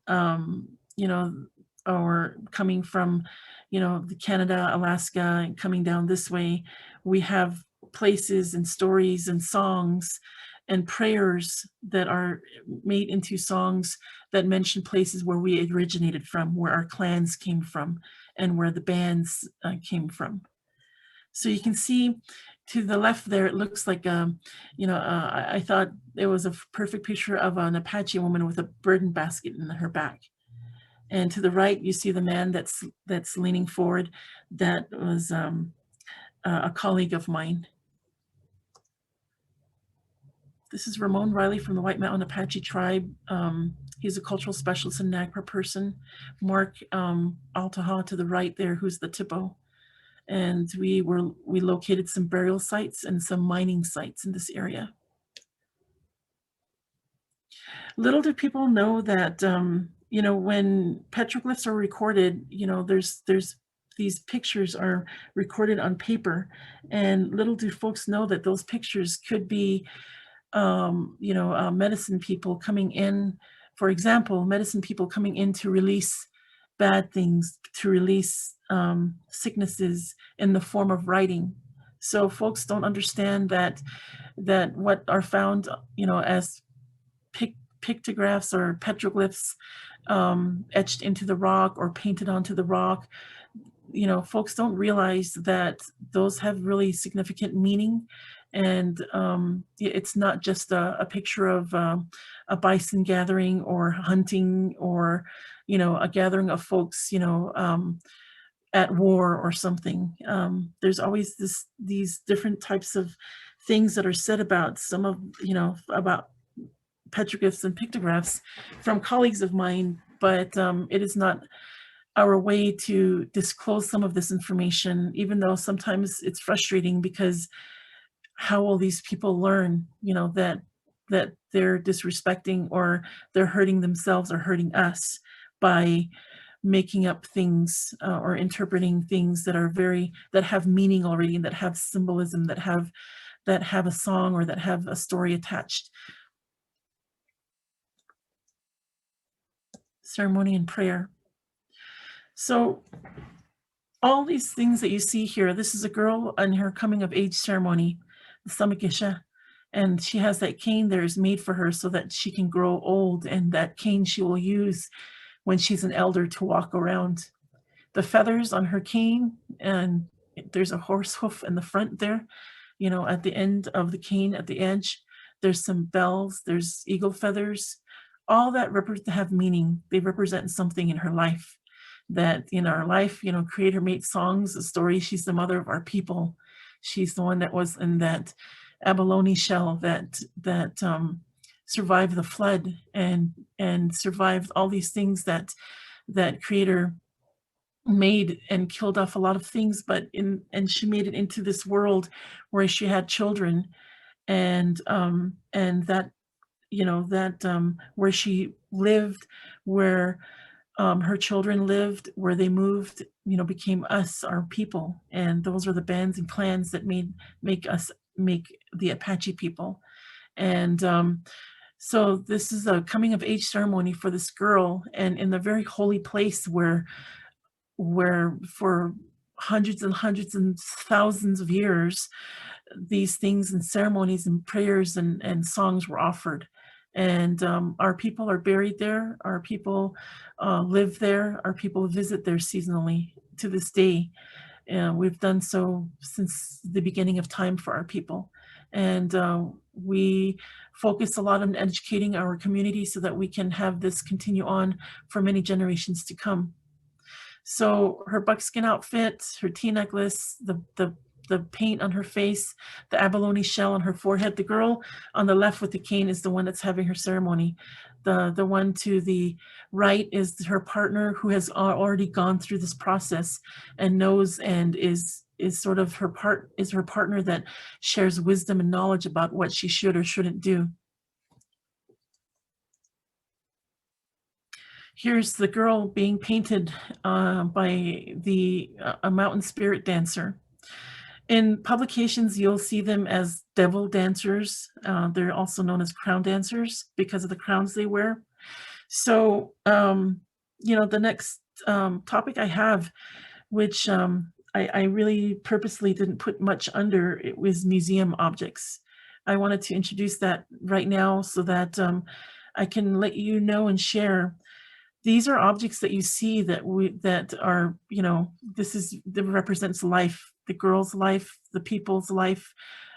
or coming from, the Canada, Alaska, and coming down this way. We have places and stories and songs and prayers that are made into songs that mention places where we originated from, where our clans came from, and where the bands came from. So you can see to the left there, it looks like, I thought it was a perfect picture of an Apache woman with a burden basket in her back. And to the right, you see the man that's leaning forward. That was a colleague of mine. This is Ramon Reilly from the White Mountain Apache Tribe. He's a cultural specialist and NAGPRA person. Mark Altaha to the right there, who's the Tipo. And we located some burial sites and some mining sites in this area. Little do people know that, when petroglyphs are recorded, there's these pictures are recorded on paper, and little do folks know that those pictures could be, medicine people coming in, for example, medicine people coming in to release bad things, to release sicknesses in the form of writing. So folks don't understand that what are found, as pictographs or petroglyphs etched into the rock or painted onto the rock, folks don't realize that those have really significant meaning. And it's not just a picture of a bison gathering or hunting, or a gathering of folks at war or something. There's always these different types of things that are said about some of about petroglyphs and pictographs from colleagues of mine, but it is not our way to disclose some of this information, even though sometimes it's frustrating, because how will these people learn, that that they're disrespecting or they're hurting themselves or hurting us by making up things or interpreting things that are that have meaning already, and that have symbolism, that have a song or that have a story attached. Ceremony and prayer. So all these things that you see here, this is a girl in her coming of age ceremony, the Samakisha, and she has that cane there is made for her so that she can grow old, and that cane she will use when she's an elder to walk around. The feathers on her cane, and there's a horse hoof in the front there, you know, at the end of the cane at the edge. There's some bells, there's eagle feathers. All that have meaning. They represent something in her life. That in our life, you know, Creator made songs, a story. She's the mother of our people. She's the one that was in that abalone shell that survived the flood and survived all these things that Creator made and killed off a lot of things, and she made it into this world where she had children, and that, you know, that where she lived, where her children lived, where they moved, you know, became us, our people. And those are the bands and clans that make the Apache people. And so this is a coming of age ceremony for this girl, and in the very holy place where for hundreds and hundreds and thousands of years, these things and ceremonies and prayers and songs were offered. And our people are buried there. Our people live there. Our people visit there seasonally to this day. We've done so since the beginning of time for our people. And we focus a lot on educating our community so that we can have this continue on for many generations to come. So her buckskin outfit, her tea necklace, the paint on her face, the abalone shell on her forehead. The girl on the left with the cane is the one that's having her ceremony. The one to the right is her partner, who has already gone through this process and knows, and is sort of her partner that shares wisdom and knowledge about what she should or shouldn't do. Here's the girl being painted by a mountain spirit dancer. In publications, you'll see them as devil dancers. They're also known as crown dancers because of the crowns they wear. So, you know, the next topic I have, which I really purposely didn't put much under, it was museum objects. I wanted to introduce that right now so that I can let you know and share. These are objects that you see that are, you know, that represents life, the girl's life, the people's life,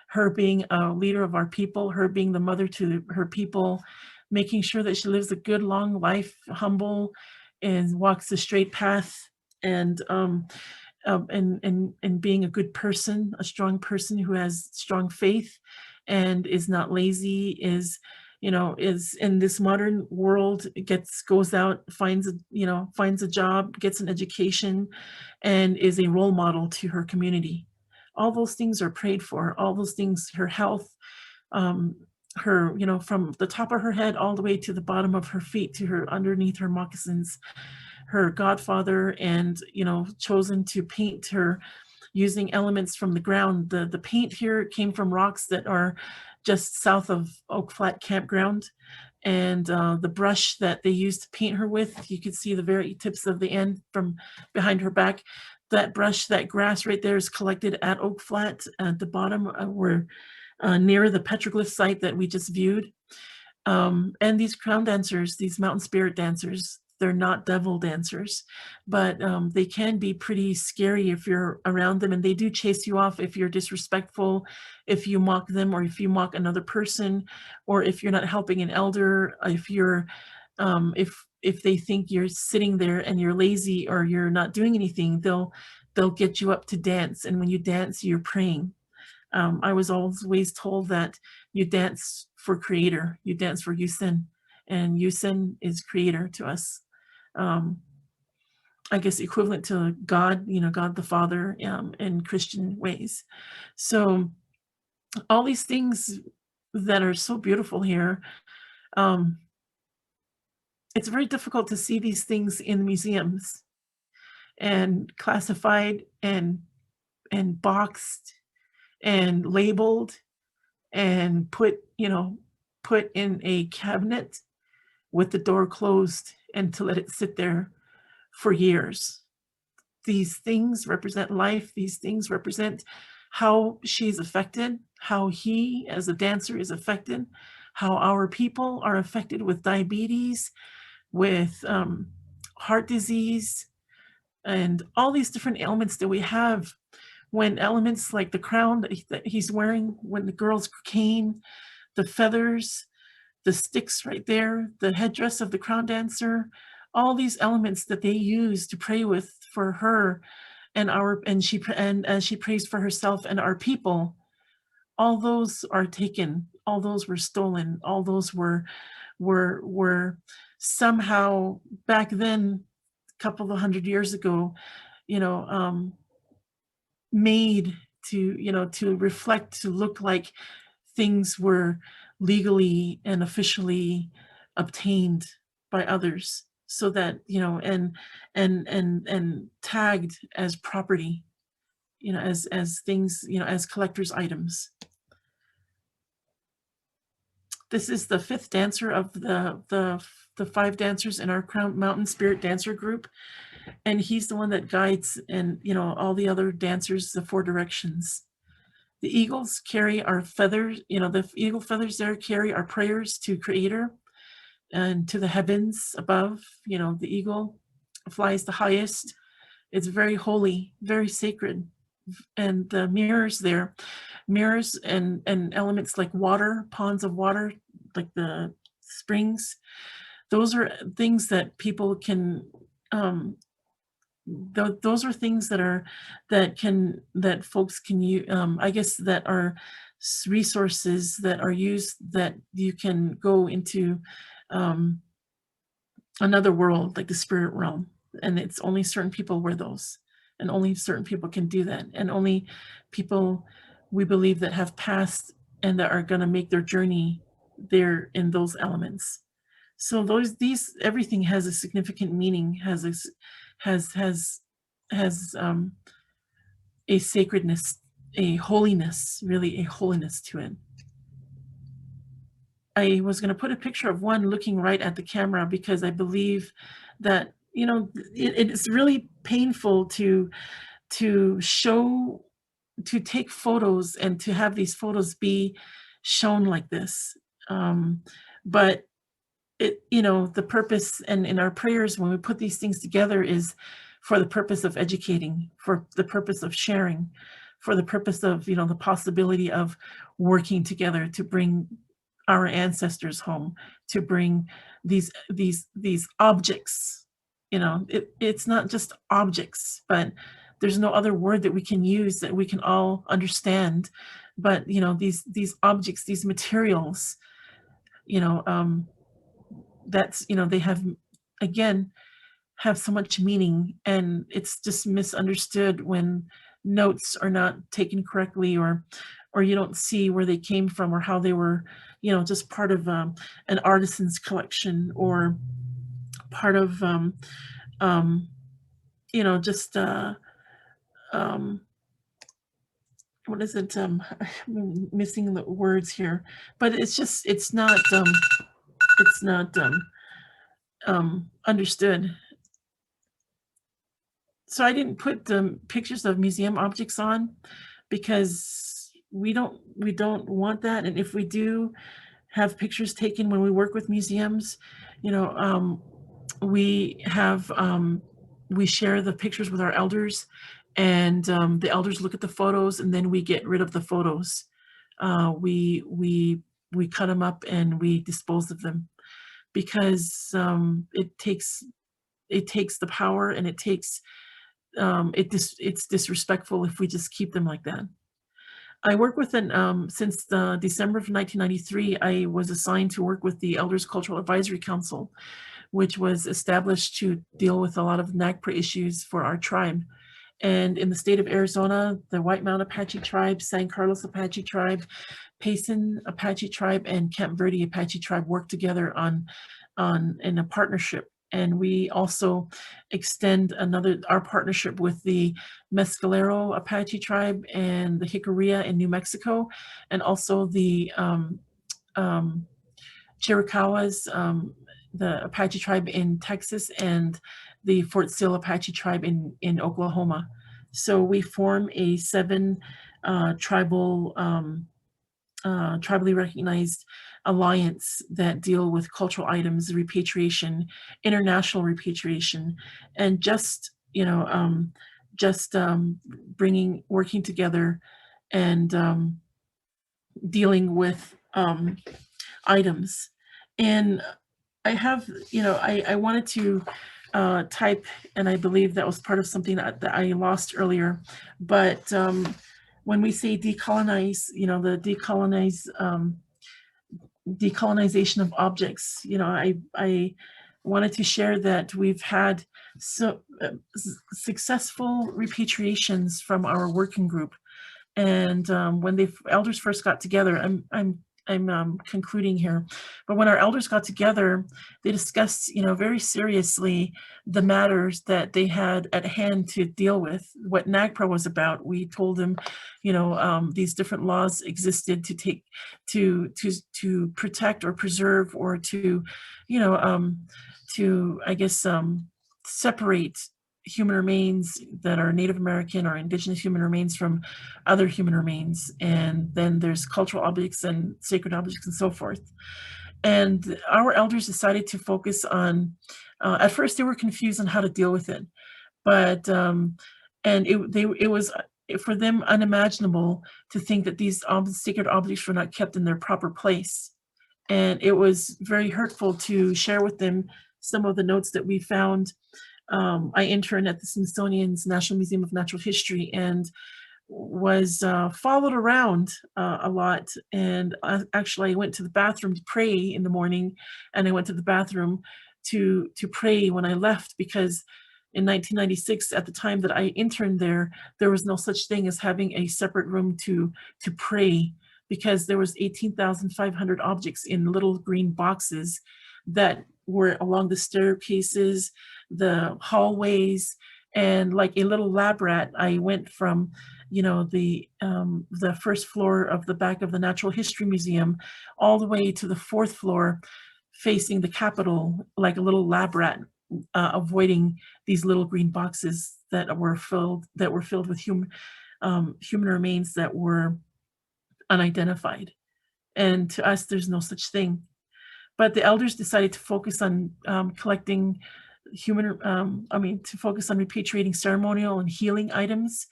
her being a leader of our people, her being the mother to her people, making sure that she lives a good, long life, humble, and walks the straight path, and being a good person, a strong person who has strong faith and is not lazy, is in this modern world, goes out, finds a job, gets an education, and is a role model to her community. All those things are prayed for. All those things, her health, her, you know, from the top of her head all the way to the bottom of her feet, to her underneath her moccasins, her godfather, and, you know, chosen to paint her using elements from the ground. The paint here came from rocks that are just south of Oak Flat Campground, and the brush that they used to paint her with, you could see the very tips of the end from behind her back. That brush, that grass right there, is collected at Oak Flat at the bottom, where near the petroglyph site that we just viewed. And these crown dancers, these mountain spirit dancers, they're not devil dancers, but they can be pretty scary if you're around them, and they do chase you off if you're disrespectful, if you mock them, or if you mock another person, or if you're not helping an elder, if you're if they think you're sitting there and you're lazy or you're not doing anything, they'll get you up to dance, and when you dance, you're praying. I was always told that you dance for Creator, you dance for Yusen, and Yusen is Creator to us. I guess equivalent to God, you know, God the Father, in Christian ways. So all these things that are so beautiful here. It's very difficult to see these things in museums and classified and boxed and labeled and put in a cabinet with the door closed and to let it sit there for years. These things represent life. These things represent how she's affected, how he as a dancer is affected, how our people are affected with diabetes, with heart disease, and all these different ailments that we have. When elements like the crown that he's wearing, when the girl's cane, the feathers, the sticks right there, the headdress of the crown dancer, all these elements that they use to pray with for her and as she prays for herself and our people, all those are taken, all those were stolen, all those were somehow back then, a couple of 100 years ago, made to reflect, to look like things were legally and officially obtained by others, so that and tagged as property, as things, as collector's items. This is the 5th dancer of the 5 dancers in our Crown Mountain Spirit Dancer group, and he's the one that guides and all the other dancers the 4 directions. The eagles carry our feathers, the eagle feathers there carry our prayers to Creator and to the heavens above. The eagle flies the highest. It's very holy, very sacred. And the mirrors there, mirrors and elements like water, ponds of water, like the springs, those are things that people can, those are things that folks can use, I guess, that are resources that are used, that you can go into another world, like the spirit realm, and it's only certain people wear those, and only certain people can do that, and only people, we believe, that have passed and that are going to make their journey there in those elements. So everything has a significant meaning, has a sacredness, a holiness, really a holiness to it. I was going to put a picture of one looking right at the camera, because I believe that it's really painful to take photos and to have these photos be shown like this. But the purpose, and in our prayers when we put these things together, is for the purpose of educating, for the purpose of sharing, for the purpose of the possibility of working together to bring our ancestors home, to bring these objects. It's not just objects, but there's no other word that we can use that we can all understand. But these objects, these materials, that's they have so much meaning, and it's just misunderstood when notes are not taken correctly, or you don't see where they came from, or how they were just part of an artisan's collection, or part of what is it, I'm missing the words here, but it's not understood. So I didn't put the pictures of museum objects on, because we don't want that. And if we do have pictures taken when we work with museums, we share the pictures with our elders, and the elders look at the photos, and then we get rid of the photos. We cut them up and we dispose of them, because it takes the power, and it's disrespectful if we just keep them like that. I work with since December of 1993, I was assigned to work with the Elders Cultural Advisory Council, which was established to deal with a lot of NAGPRA issues for our tribe. And in the state of Arizona, the White Mountain Apache Tribe, San Carlos Apache Tribe, Payson Apache Tribe and Camp Verde Apache Tribe work together in a partnership. And we also extend our partnership with the Mescalero Apache Tribe and the Jicarilla in New Mexico, and also the Chiricahuas, the Apache Tribe in Texas, and the Fort Sill Apache Tribe in Oklahoma. So we form a 7 tribally recognized alliance that deal with cultural items, repatriation, international repatriation, and working together and dealing with items. And I have, I wanted to type, and I believe that was part of something that I lost earlier, but when we say decolonize, the decolonization of objects, I wanted to share that we've had successful repatriations from our working group. And when the elders first got together, I'm concluding here, but when our elders got together, they discussed, very seriously the matters that they had at hand to deal with. What NAGPRA was about. We told them, these different laws existed to protect or preserve or to separate human remains that are Native American or indigenous human remains from other human remains. And then there's cultural objects and sacred objects and so forth. And our elders decided to focus on, at first they were confused on how to deal with it, but, it was for them unimaginable to think that these sacred objects were not kept in their proper place. And it was very hurtful to share with them some of the notes that we found. I interned at the Smithsonian's National Museum of Natural History and was followed around a lot. And actually I went to the bathroom to pray in the morning, and I went to the bathroom to pray when I left, because in 1996, at the time that I interned there was no such thing as having a separate room to pray, because there was 18,500 objects in little green boxes that were along the staircases, the hallways, and like a little lab rat, I went from, the first floor of the back of the Natural History Museum all the way to the 4th floor facing the Capitol, like a little lab rat, avoiding these little green boxes that were filled with human remains that were unidentified. And to us, there's no such thing. But the elders decided to focus on collecting to focus on repatriating ceremonial and healing items,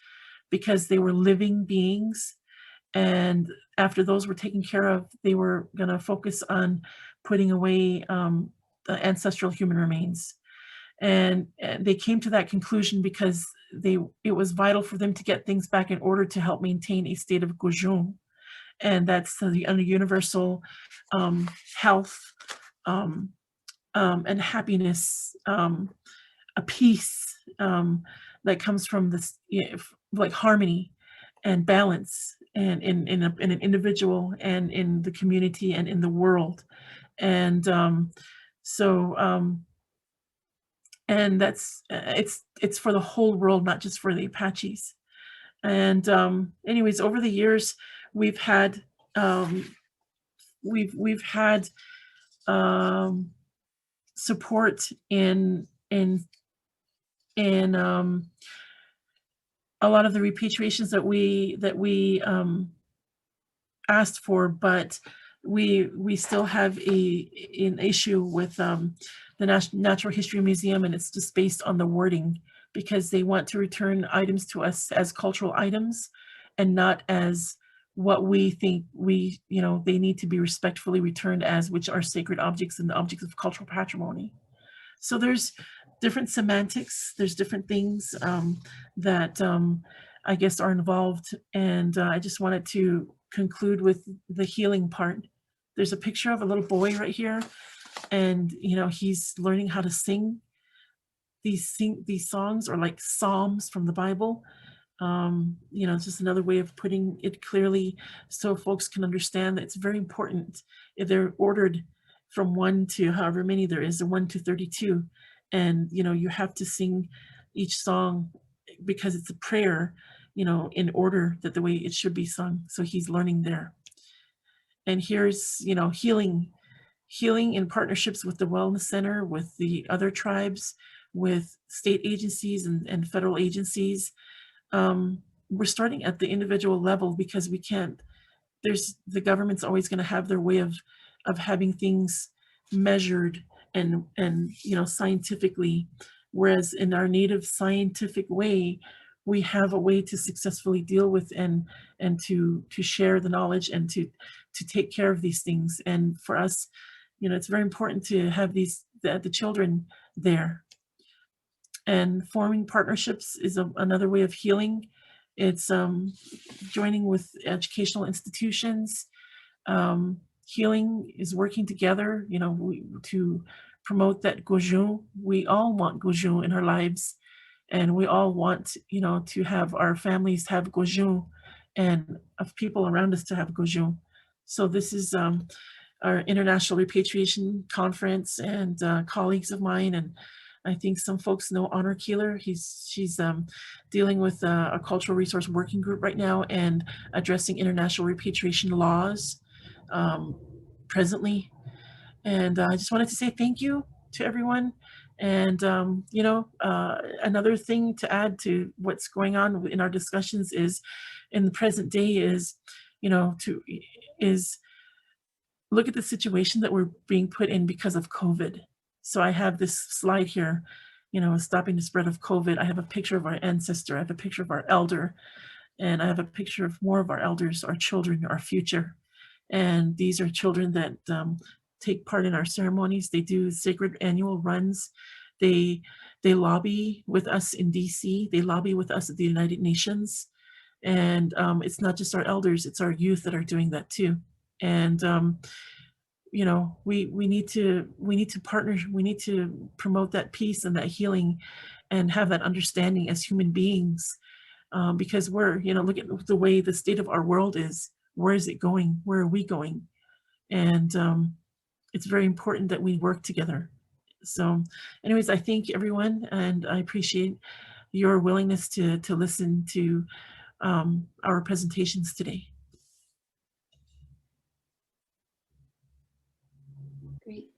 because they were living beings. And after those were taken care of, they were going to focus on putting away the ancestral human remains. And they came to that conclusion because it was vital for them to get things back in order to help maintain a state of gojun. And that's the universal health and happiness, a peace that comes from this, like harmony and balance, and in an individual and in the community and in the world. And and that's it's for the whole world, not just for the Apaches. And anyways, over the years, we've had support in a lot of the repatriations that we asked for, but we still have an issue with the Natural History Museum, and it's just based on the wording, because they want to return items to us as cultural items and not as what we think they need to be respectfully returned as, which are sacred objects and the objects of cultural patrimony. So there's different semantics, there's different things that I guess are involved. And I just wanted to conclude with the healing part. There's a picture of a little boy right here, and he's learning how to sing these songs, or like psalms from the Bible. You know, it's just another way of putting it clearly so folks can understand that it's very important if they're ordered from 1 to however many there is, a 1 to 32. And, you know, you have to sing each song because it's a prayer, you know, in order that the way it should be sung. So he's learning there. And here's, you know, healing in partnerships with the Wellness Center, with the other tribes, with state agencies and federal agencies. We're starting at the individual level because we can't, the government's always going to have their way of having things measured and you know, scientifically, whereas in our native scientific way, we have a way to successfully deal with and to share the knowledge and to take care of these things. And for us, you know, it's very important to have the children there. And forming partnerships is another way of healing. It's joining with educational institutions. Healing is working together, you know, to promote that gojun. We all want gojun in our lives, and we all want, you know, to have our families have gojun and of people around us to have gojun. So this is our International Repatriation Conference, and colleagues of mine, and I think some folks know Honor Keeler. She's dealing with a cultural resource working group right now and addressing international repatriation laws presently. And I just wanted to say thank you to everyone. And you know, another thing to add to what's going on in our discussions is, in the present day, is, you know, look at the situation that we're being put in because of COVID. So I have this slide here, you know, stopping the spread of COVID. I have a picture of our ancestor, I have a picture of our elder, and I have a picture of more of our elders, our children, our future. And these are children that take part in our ceremonies. They do sacred annual runs. They lobby with us in DC. They lobby with us at the United Nations. And it's not just our elders, it's our youth that are doing that too. And you know, we need to partner. We need to promote that peace and that healing, and have that understanding as human beings, because we're, you know, look at the way the state of our world is. Where is it going? Where are we going? And it's very important that we work together. So, anyways, I thank everyone, and I appreciate your willingness to listen to our presentations today. Great.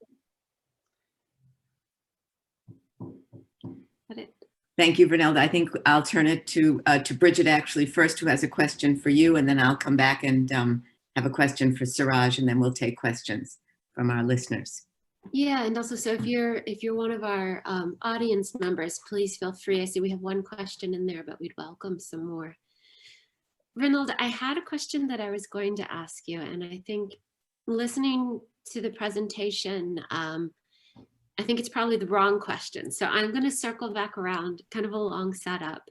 Thank you, Vernelda. I think I'll turn it to Bridget actually first, who has a question for you, and then I'll come back and have a question for Saraj, and then we'll take questions from our listeners. Yeah, and also, so if you're one of our audience members, please feel free. I see we have one question in there, but we'd welcome some more. Vernelda, I had a question that I was going to ask you, and I think listening to the presentation, I think it's probably the wrong question. So I'm going to circle back around, kind of a long setup,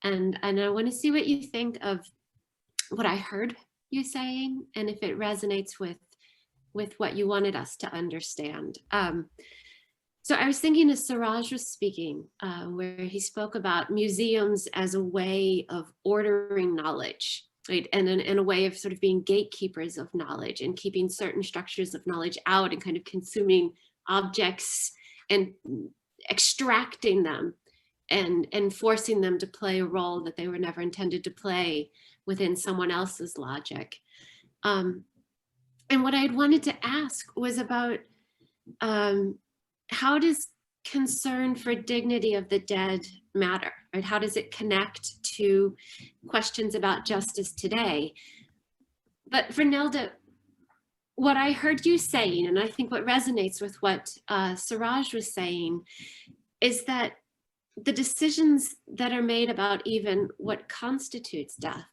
and I want to see what you think of what I heard you saying, and if it resonates with what you wanted us to understand. So I was thinking as Saraj was speaking, where he spoke about museums as a way of ordering knowledge, right? And in a way of sort of being gatekeepers of knowledge and keeping certain structures of knowledge out and kind of consuming objects and extracting them and forcing them to play a role that they were never intended to play within someone else's logic. And what I'd wanted to ask was about how does concern for dignity of the dead matter, right? How does it connect to questions about justice today? But Vernelda, what I heard you saying, and I think what resonates with what Saraj was saying, is that the decisions that are made about even what constitutes death,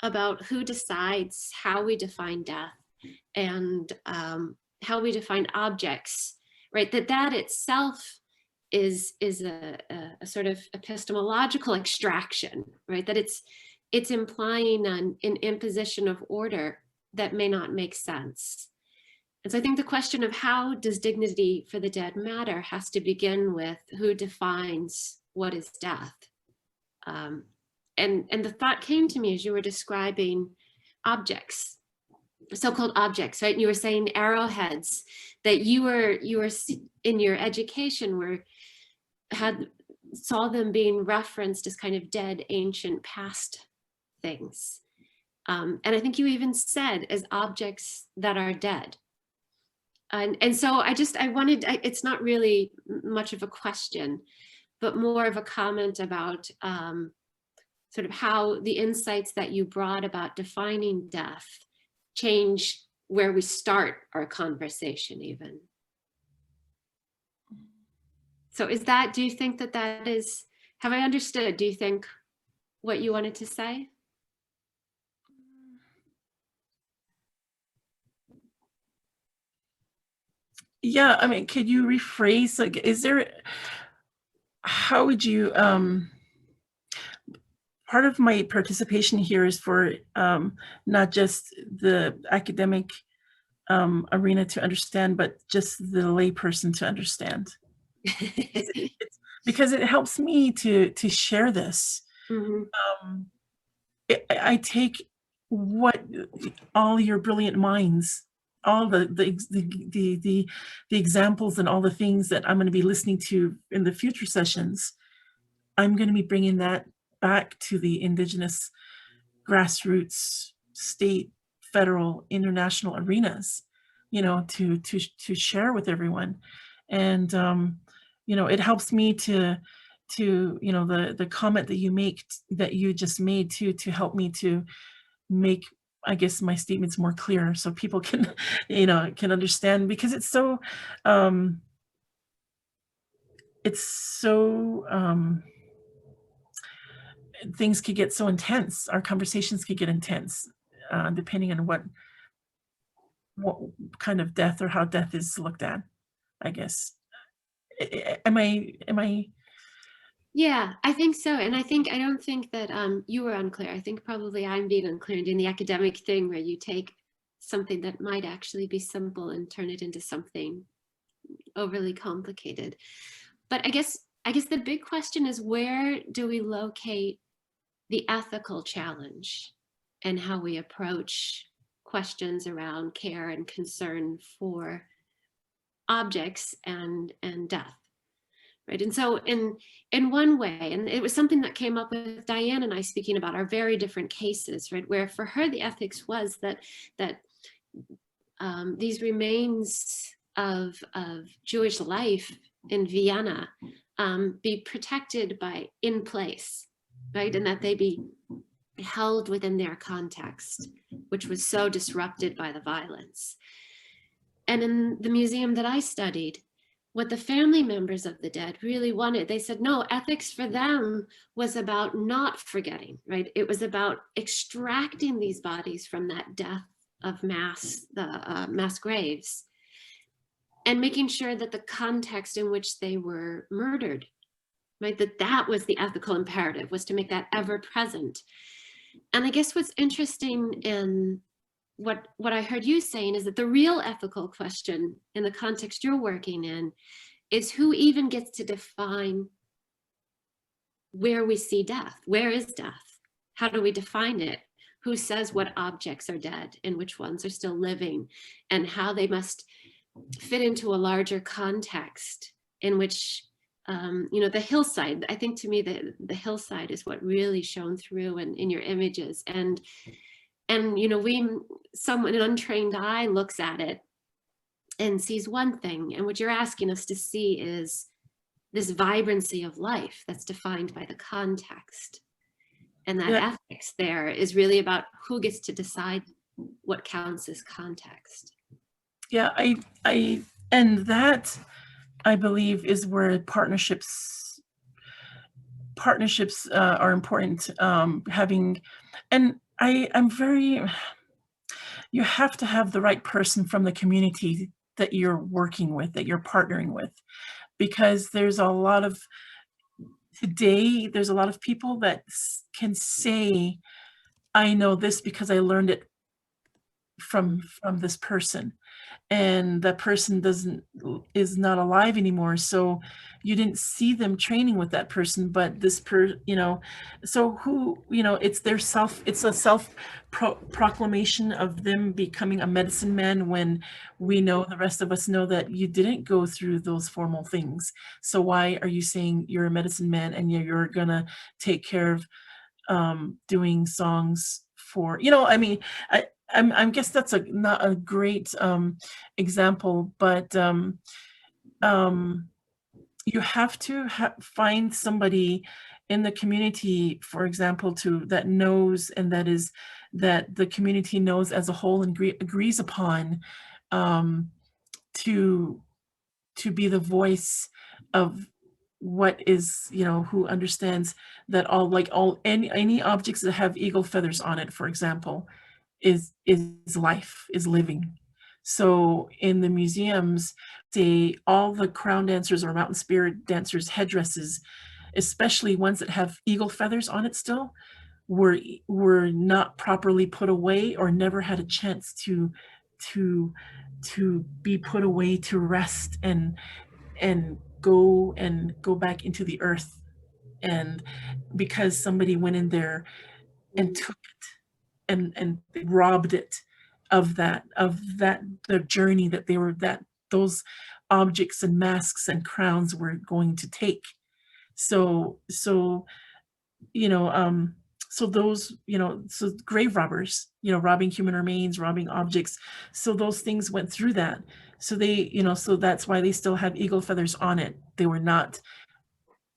about who decides how we define death and how we define objects, right? That itself is a sort of epistemological extraction, right? That it's implying an imposition of order that may not make sense. And so I think the question of how does dignity for the dead matter has to begin with who defines what is death. And the thought came to me as you were describing objects, so-called objects, right? And you were saying arrowheads, that you were in your education saw them being referenced as kind of dead, ancient, past things. And I think you even said as objects that are dead. And so it's not really much of a question, but more of a comment about sort of how the insights that you brought about defining death change where we start our conversation even. So do you think that is, have I understood, do you think, what you wanted to say? Yeah, I mean, could you rephrase, like, how would you, part of my participation here is for not just the academic arena to understand, but just the layperson to understand. Because it helps me to share this. Mm-hmm. I take what all your brilliant minds, all the examples and all the things that I'm going to be listening to in the future sessions. I'm going to be bringing that back to the indigenous grassroots, state, federal, international arenas, to share with everyone. And it helps me to the comment that you just made to help me to make, I guess, my statements more clear so people can can understand, because it's so things could get so intense. Our conversations could get intense depending on what kind of death or how death is looked at, I guess. Am I? Yeah, I think so. And I don't think that you were unclear. I think probably I'm being unclear in the academic thing where you take something that might actually be simple and turn it into something overly complicated. But I guess the big question is, where do we locate the ethical challenge and how we approach questions around care and concern for objects and death? Right. And so in one way, and it was something that came up with Diane and I speaking about our very different cases, right, where for her the ethics was that these remains of Jewish life in Vienna be protected in place, right, and that they be held within their context, which was so disrupted by the violence. And in the museum that I studied, what the family members of the dead really wanted, they said, no, ethics for them was about not forgetting, right? It was about extracting these bodies from that death of mass graves, and making sure that the context in which they were murdered, right? That was the ethical imperative, was to make that ever present. And I guess what's interesting in what I heard you saying is that the real ethical question in the context you're working in is who even gets to define where we see death? Where is death? How do we define it? Who says what objects are dead and which ones are still living, and how they must fit into a larger context in which, the hillside, I think to me the hillside is what really shone through in your images. And someone, an untrained eye looks at it and sees one thing, and what you're asking us to see is this vibrancy of life that's defined by the context. And that ethics there is really about who gets to decide what counts as context. Yeah, and that, I believe, is where partnerships are important. You have to have the right person from the community that you're working with, that you're partnering with, because there's a lot of people that can say, I know this because I learned it from this person. and that person is not alive anymore. So you didn't see them training with that person, but this so who, it's a self proclamation of them becoming a medicine man, when we know, the rest of us know, that you didn't go through those formal things. So why are you saying you're a medicine man and you're gonna take care of doing songs for, I mean, I guess that's not a great example, but you have to find somebody in the community, for example, that knows, and that the community knows as a whole and agrees upon, to be the voice of what is, who understands that any objects that have eagle feathers on it, for example, is life, is living. So in the museums, say all the crown dancers or mountain spirit dancers' headdresses, especially ones that have eagle feathers on it still, were not properly put away, or never had a chance to be put away to rest and go back into the earth. And because somebody went in there and took it and robbed it of the journey that those objects and masks and crowns were going to take. So those, so grave robbers, robbing human remains, robbing objects. So those things went through that. So they, so that's why they still have eagle feathers on it. They were not,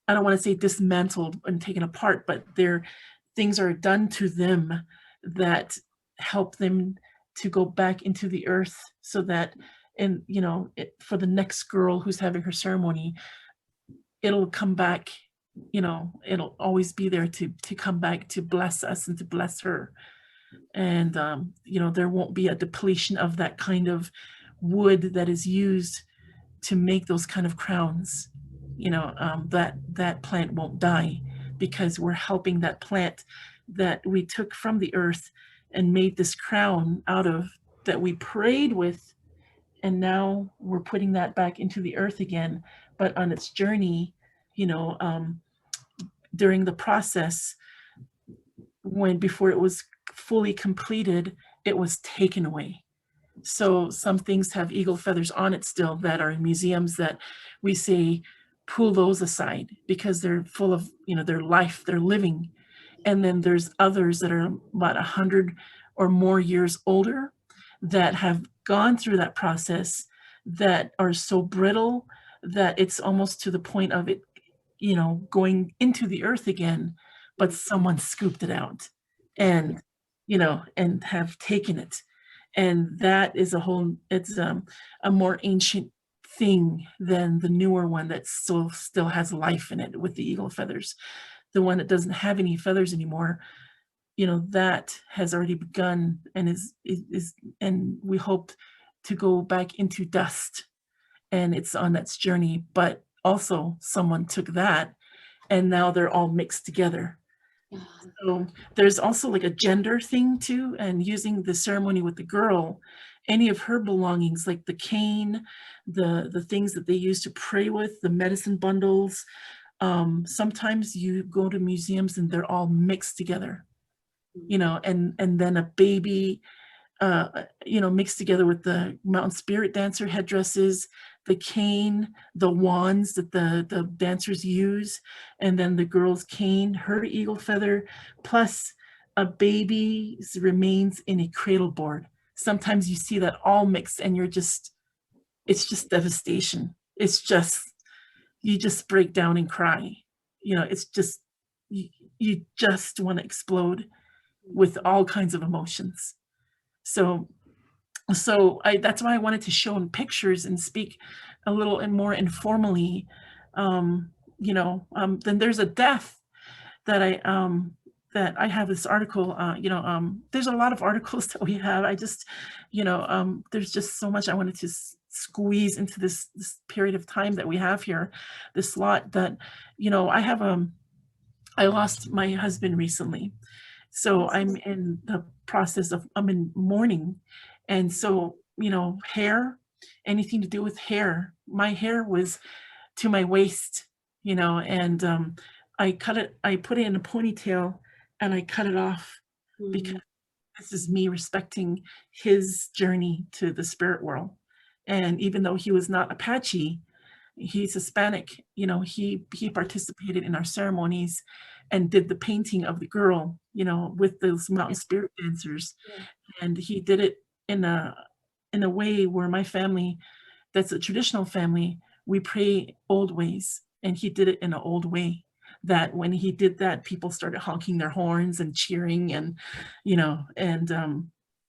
I don't want to say dismantled and taken apart, but things are done to them that help them to go back into the earth, so that, and for the next girl who's having her ceremony, it'll come back, it'll always be there to come back to bless us and to bless her. And there won't be a depletion of that kind of wood that is used to make those kind of crowns. That plant won't die, because we're helping that plant that we took from the earth and made this crown out of, that we prayed with, and now we're putting that back into the earth again. But on its journey, during the process, before it was fully completed, it was taken away. So some things have eagle feathers on it still, that are in museums, that we say pull those aside, because they're full of, their life, they're living. And then there's others that are about 100 or more years older, that have gone through that process, that are so brittle that it's almost to the point of it, going into the earth again, but someone scooped it out and, and have taken it. And that is it's a more ancient thing than the newer one that still has life in it with the eagle feathers. The one that doesn't have any feathers anymore, that has already begun and is and we hope to go back into dust, and it's on its journey. But also someone took that, and now they're all mixed together. So there's also like a gender thing too, and using the ceremony with the girl, any of her belongings, like the cane, the things that they use to pray with, the medicine bundles. Sometimes you go to museums and they're all mixed together, and then a baby, mixed together with the mountain spirit dancer headdresses, the cane, the wands that the dancers use, and then the girl's cane, her eagle feather, plus a baby's remains in a cradle board. Sometimes you see that all mixed, and it's just devastation. It's just, you just break down and cry. It's just, you just want to explode with all kinds of emotions. So that's why I wanted to show in pictures and speak a little and more informally. Then there's a death that I have this article, there's a lot of articles that we have. I just, there's just so much I wanted to squeeze into this period of time that we have here, this lot that, I lost my husband recently. So I'm in the process of, I'm in mourning. And so, hair anything to do with hair. My hair was to my waist, you know, and I put it in a ponytail and I cut it off because this is me respecting his journey to the spirit world. And even though he was not Apache, he's Hispanic, you know, he participated in our ceremonies and did the painting of the girl, you know, with those mountain spirit dancers. And he did it in a way where my family, that's a traditional family, we pray old ways, and he did it in an old way, that when he did that, people started honking their horns and cheering, and, you know, and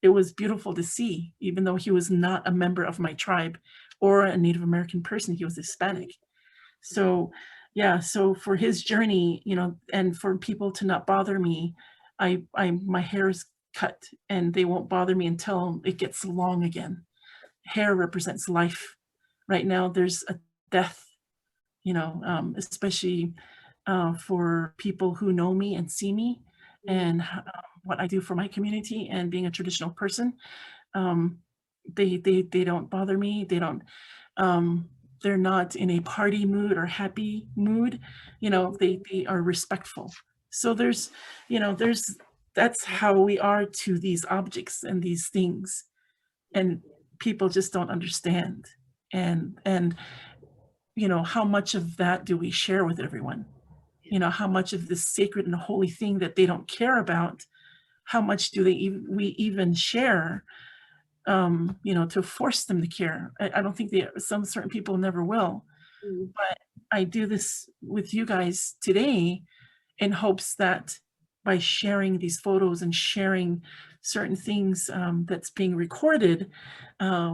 it was beautiful to see, even though he was not a member of my tribe or a Native American person, he was Hispanic. So yeah, so for his journey, you know, and for people to not bother me, my hair is cut and they won't bother me until it gets long again. Hair represents life. Right now there's a death, you know, especially for people who know me and see me and what I do for my community and being a traditional person. They don't bother me. They don't, they're not in a party mood or happy mood. You know, they are respectful. So there's, you know, that's how we are to these objects and these things. And people just don't understand. And you know, how much of that do we share with everyone? You know, how much of this sacred and holy thing that they don't care about, how much do we even share, you know, to force them to care? I don't think some certain people never will, but I do this with you guys today in hopes that by sharing these photos and sharing certain things that's being recorded,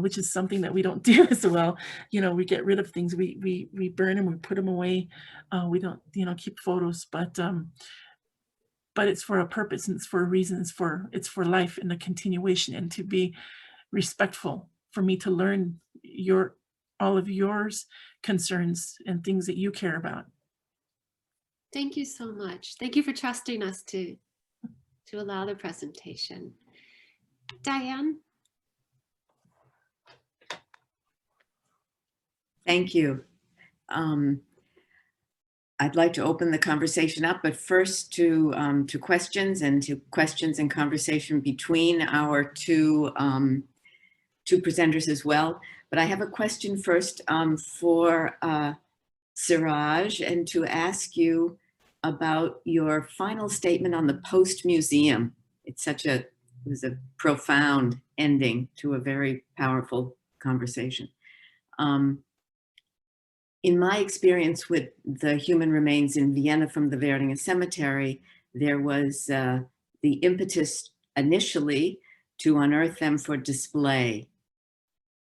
which is something that we don't do as well. You know, we get rid of things, we burn them, we put them away. We don't, you know, keep photos, but it's for a purpose and it's for a reason. It's for life and the continuation, and to be respectful, for me to learn all of yours concerns and things that you care about. Thank you so much. Thank you for trusting us to allow the presentation. Diane? Thank you. I'd like to open the conversation up, but first to questions and conversation between our two presenters as well. But I have a question first for Ciraj, and to ask you about your final statement on the post-museum. It was a profound ending to a very powerful conversation. In my experience with the human remains in Vienna from the Werdinger Cemetery, there was the impetus initially to unearth them for display.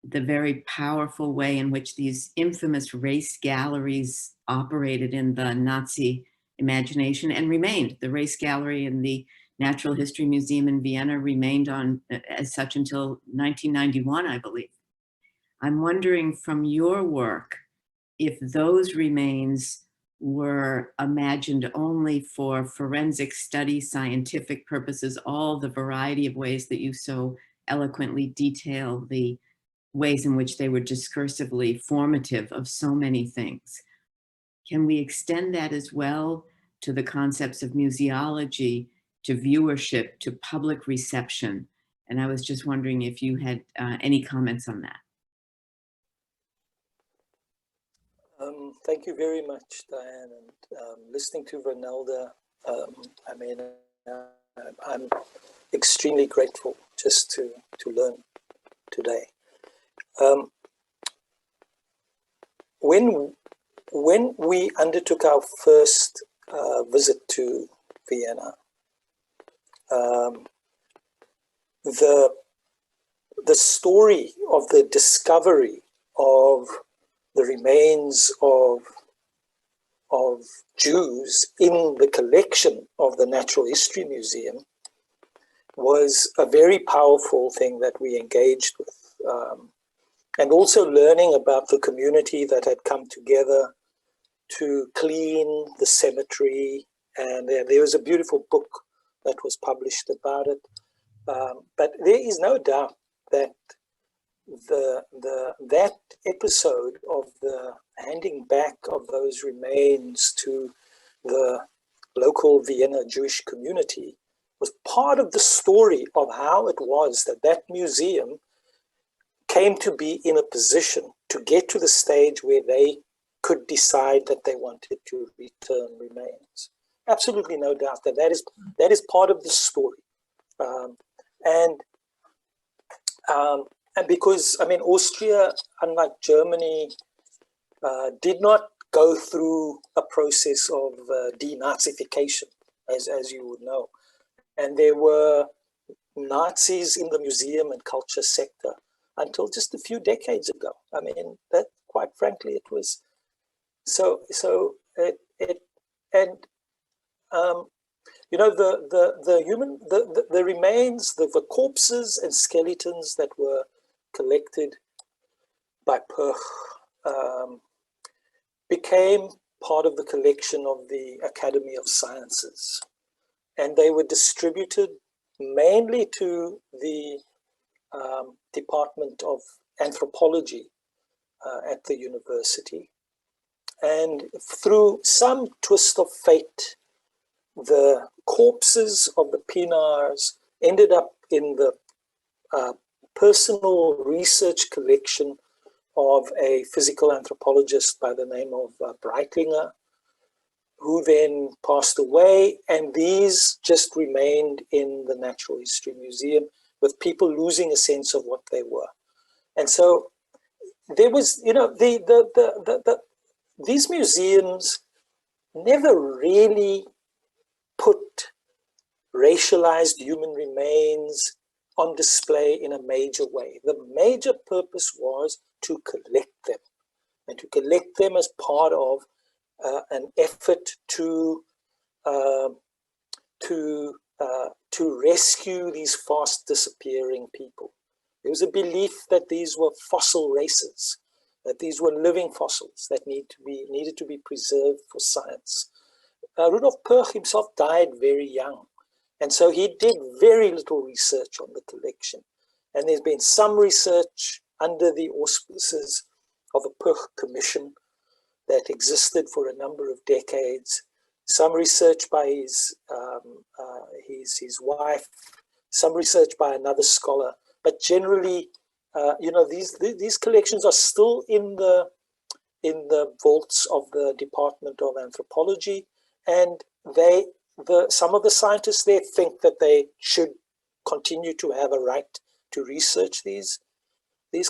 The very powerful way in which these infamous race galleries operated in the Nazi imagination and remained. The race gallery in the Natural History Museum in Vienna remained on as such until 1991, I believe. I'm wondering from your work, if those remains were imagined only for forensic study, scientific purposes, all the variety of ways that you so eloquently detail the ways in which they were discursively formative of so many things. Can we extend that as well to the concepts of museology, to viewership, to public reception? And I was just wondering if you had any comments on that. Thank you very much, Diane. And listening to Vernelda, I mean, I'm extremely grateful just to learn today. When we undertook our first visit to Vienna, the story of the discovery of the remains of Jews in the collection of the Natural History Museum was a very powerful thing that we engaged with. And also learning about the community that had come together to clean the cemetery. And there was a beautiful book that was published about it. But there is no doubt that that episode of the handing back of those remains to the local Vienna Jewish community was part of the story of how it was that that museum came to be in a position to get to the stage where they could decide that they wanted to return remains. Absolutely no doubt that that is part of the story. And because, I mean, Austria, unlike Germany, did not go through a process of denazification, as you would know. And there were Nazis in the museum and culture sector until just a few decades ago. I mean, that, quite frankly, it was you know, the remains, the corpses and skeletons that were collected by Perch became part of the collection of the Academy of Sciences, and they were distributed mainly to the Department of Anthropology at the university. And through some twist of fate, the corpses of the Pinars ended up in the personal research collection of a physical anthropologist by the name of Breitlinger, who then passed away, and these just remained in the Natural History Museum with people losing a sense of what they were. And so there was, you know, these museums never really put racialized human remains on display in a major way. The major purpose was to collect them, and to collect them as part of an effort to rescue these fast disappearing people. There was a belief that these were fossil races, that these were living fossils that needed to be preserved for science. Rudolf Perch himself died very young, and so he did very little research on the collection. And there's been some research under the auspices of a Perch commission that existed for a number of decades, some research by his wife, some research by another scholar, but generally, you know, these collections are still in the vaults of the Department of Anthropology, and some of the scientists there think that they should continue to have a right to research these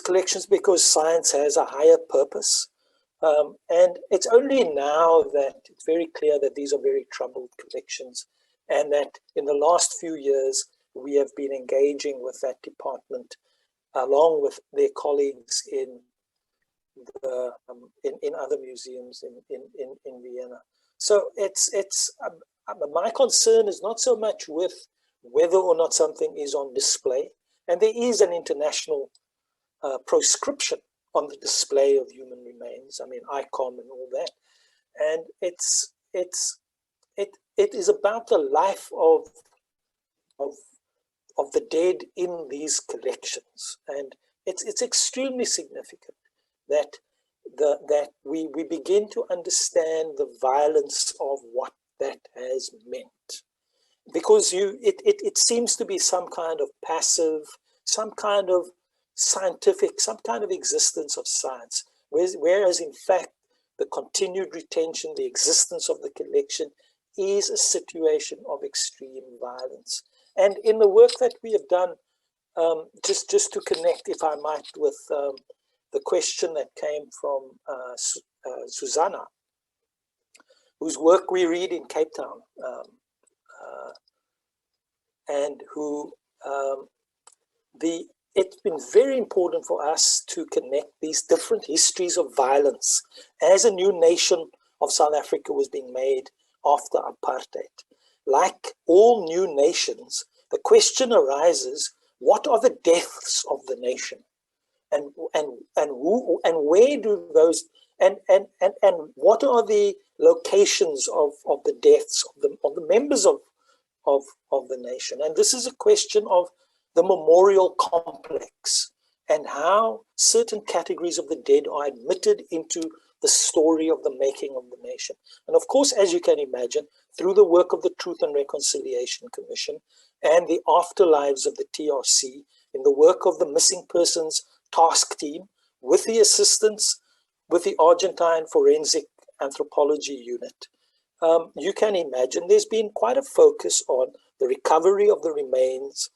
collections because science has a higher purpose. And it's only now that it's very clear that these are very troubled collections, and that in the last few years we have been engaging with that department along with their colleagues in other museums in Vienna. So my concern is not so much with whether or not something is on display, and there is an international proscription on the display of human remains. I mean, ICOM and all that, and it is about the life of the dead in these collections, and it's extremely significant that we begin to understand the violence of what that has meant, because it seems to be some kind of passive, some kind of scientific, some kind of existence of science, whereas in fact the continued retention, the existence of the collection is a situation of extreme violence. And in the work that we have done, just to connect, if I might, with the question that came from Susanna, whose work we read in Cape Town, and who it's been very important for us to connect these different histories of violence as a new nation of South Africa was being made after apartheid. Like all new nations, the question arises, what are the deaths of the nation? And who and where do those and what are the locations of the deaths of the members of the nation? And this is a question of the memorial complex and how certain categories of the dead are admitted into the story of the making of the nation. And of course, as you can imagine, through the work of the Truth and Reconciliation Commission and the afterlives of the TRC, in the work of the Missing Persons Task Team, with the assistance with the Argentine Forensic Anthropology Unit, you can imagine there's been quite a focus on the recovery of the remains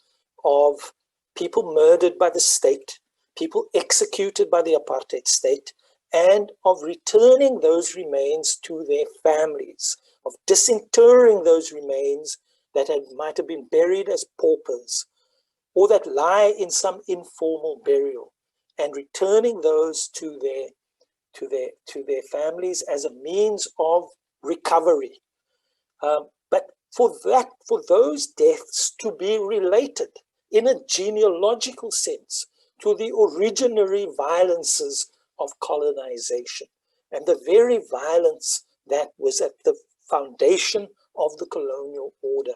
of people murdered by the state, people executed by the apartheid state, and of returning those remains to their families, of disinterring those remains that might have been buried as paupers, or that lie in some informal burial, and returning those to their families as a means of recovery. But for those deaths to be related in a genealogical sense to the originary violences of colonization and the very violence that was at the foundation of the colonial order.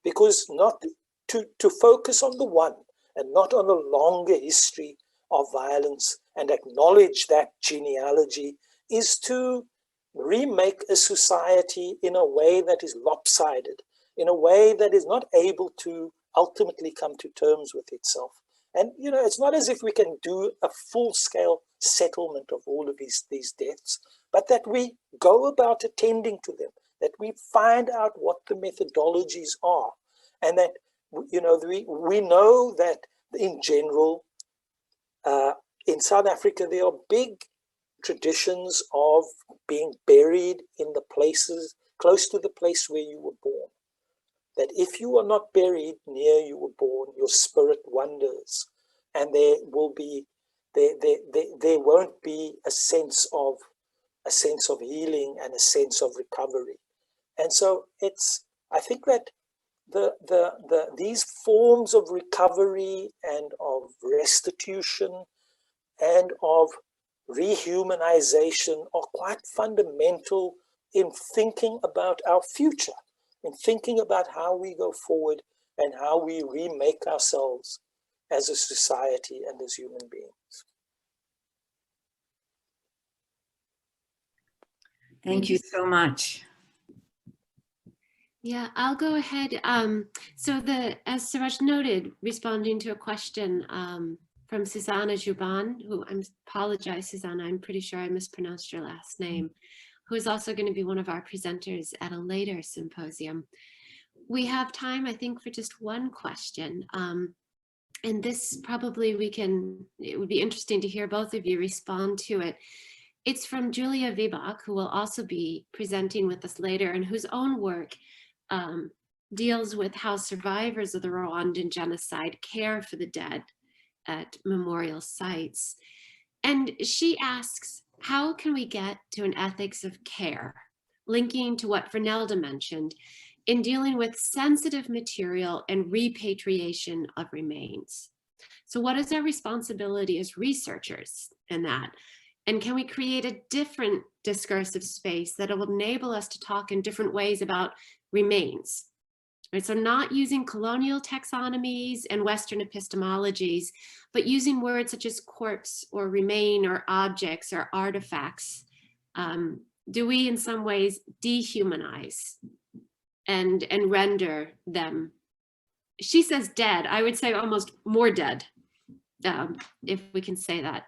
Because not to focus on the one and not on a longer history of violence and acknowledge that genealogy is to remake a society in a way that is lopsided, in a way that is not able to ultimately come to terms with itself. And, you know, it's not as if we can do a full-scale settlement of all of these deaths, but that we go about attending to them, that we find out what the methodologies are, and that, you know, we know that in general, in South Africa, there are big traditions of being buried in the places close to the place where you were born. That if you are not buried near you were born, your spirit wanders, and there won't be a sense of healing and a sense of recovery. And so I think that these forms of recovery and of restitution and of rehumanization are quite fundamental in thinking about our future, in thinking about how we go forward and how we remake ourselves as a society and as human beings. Thank you so much. Yeah, I'll go ahead. So as Saraj noted, responding to a question from Susanna Juban, who I apologize, Susanna, I'm pretty sure I mispronounced your last name, who is also going to be one of our presenters at a later symposium. We have time, I think, for just one question. And this probably it would be interesting to hear both of you respond to it. It's from Julia Vibach, who will also be presenting with us later, and whose own work deals with how survivors of the Rwandan genocide care for the dead at memorial sites. And she asks, how can we get to an ethics of care, linking to what Vernelda mentioned, in dealing with sensitive material and repatriation of remains? So what is our responsibility as researchers in that? And can we create a different discursive space that will enable us to talk in different ways about remains? Right, so not using colonial taxonomies and Western epistemologies, but using words such as corpse or remain or objects or artifacts. Do we in some ways dehumanize and render them? She says dead. I would say almost more dead, if we can say that.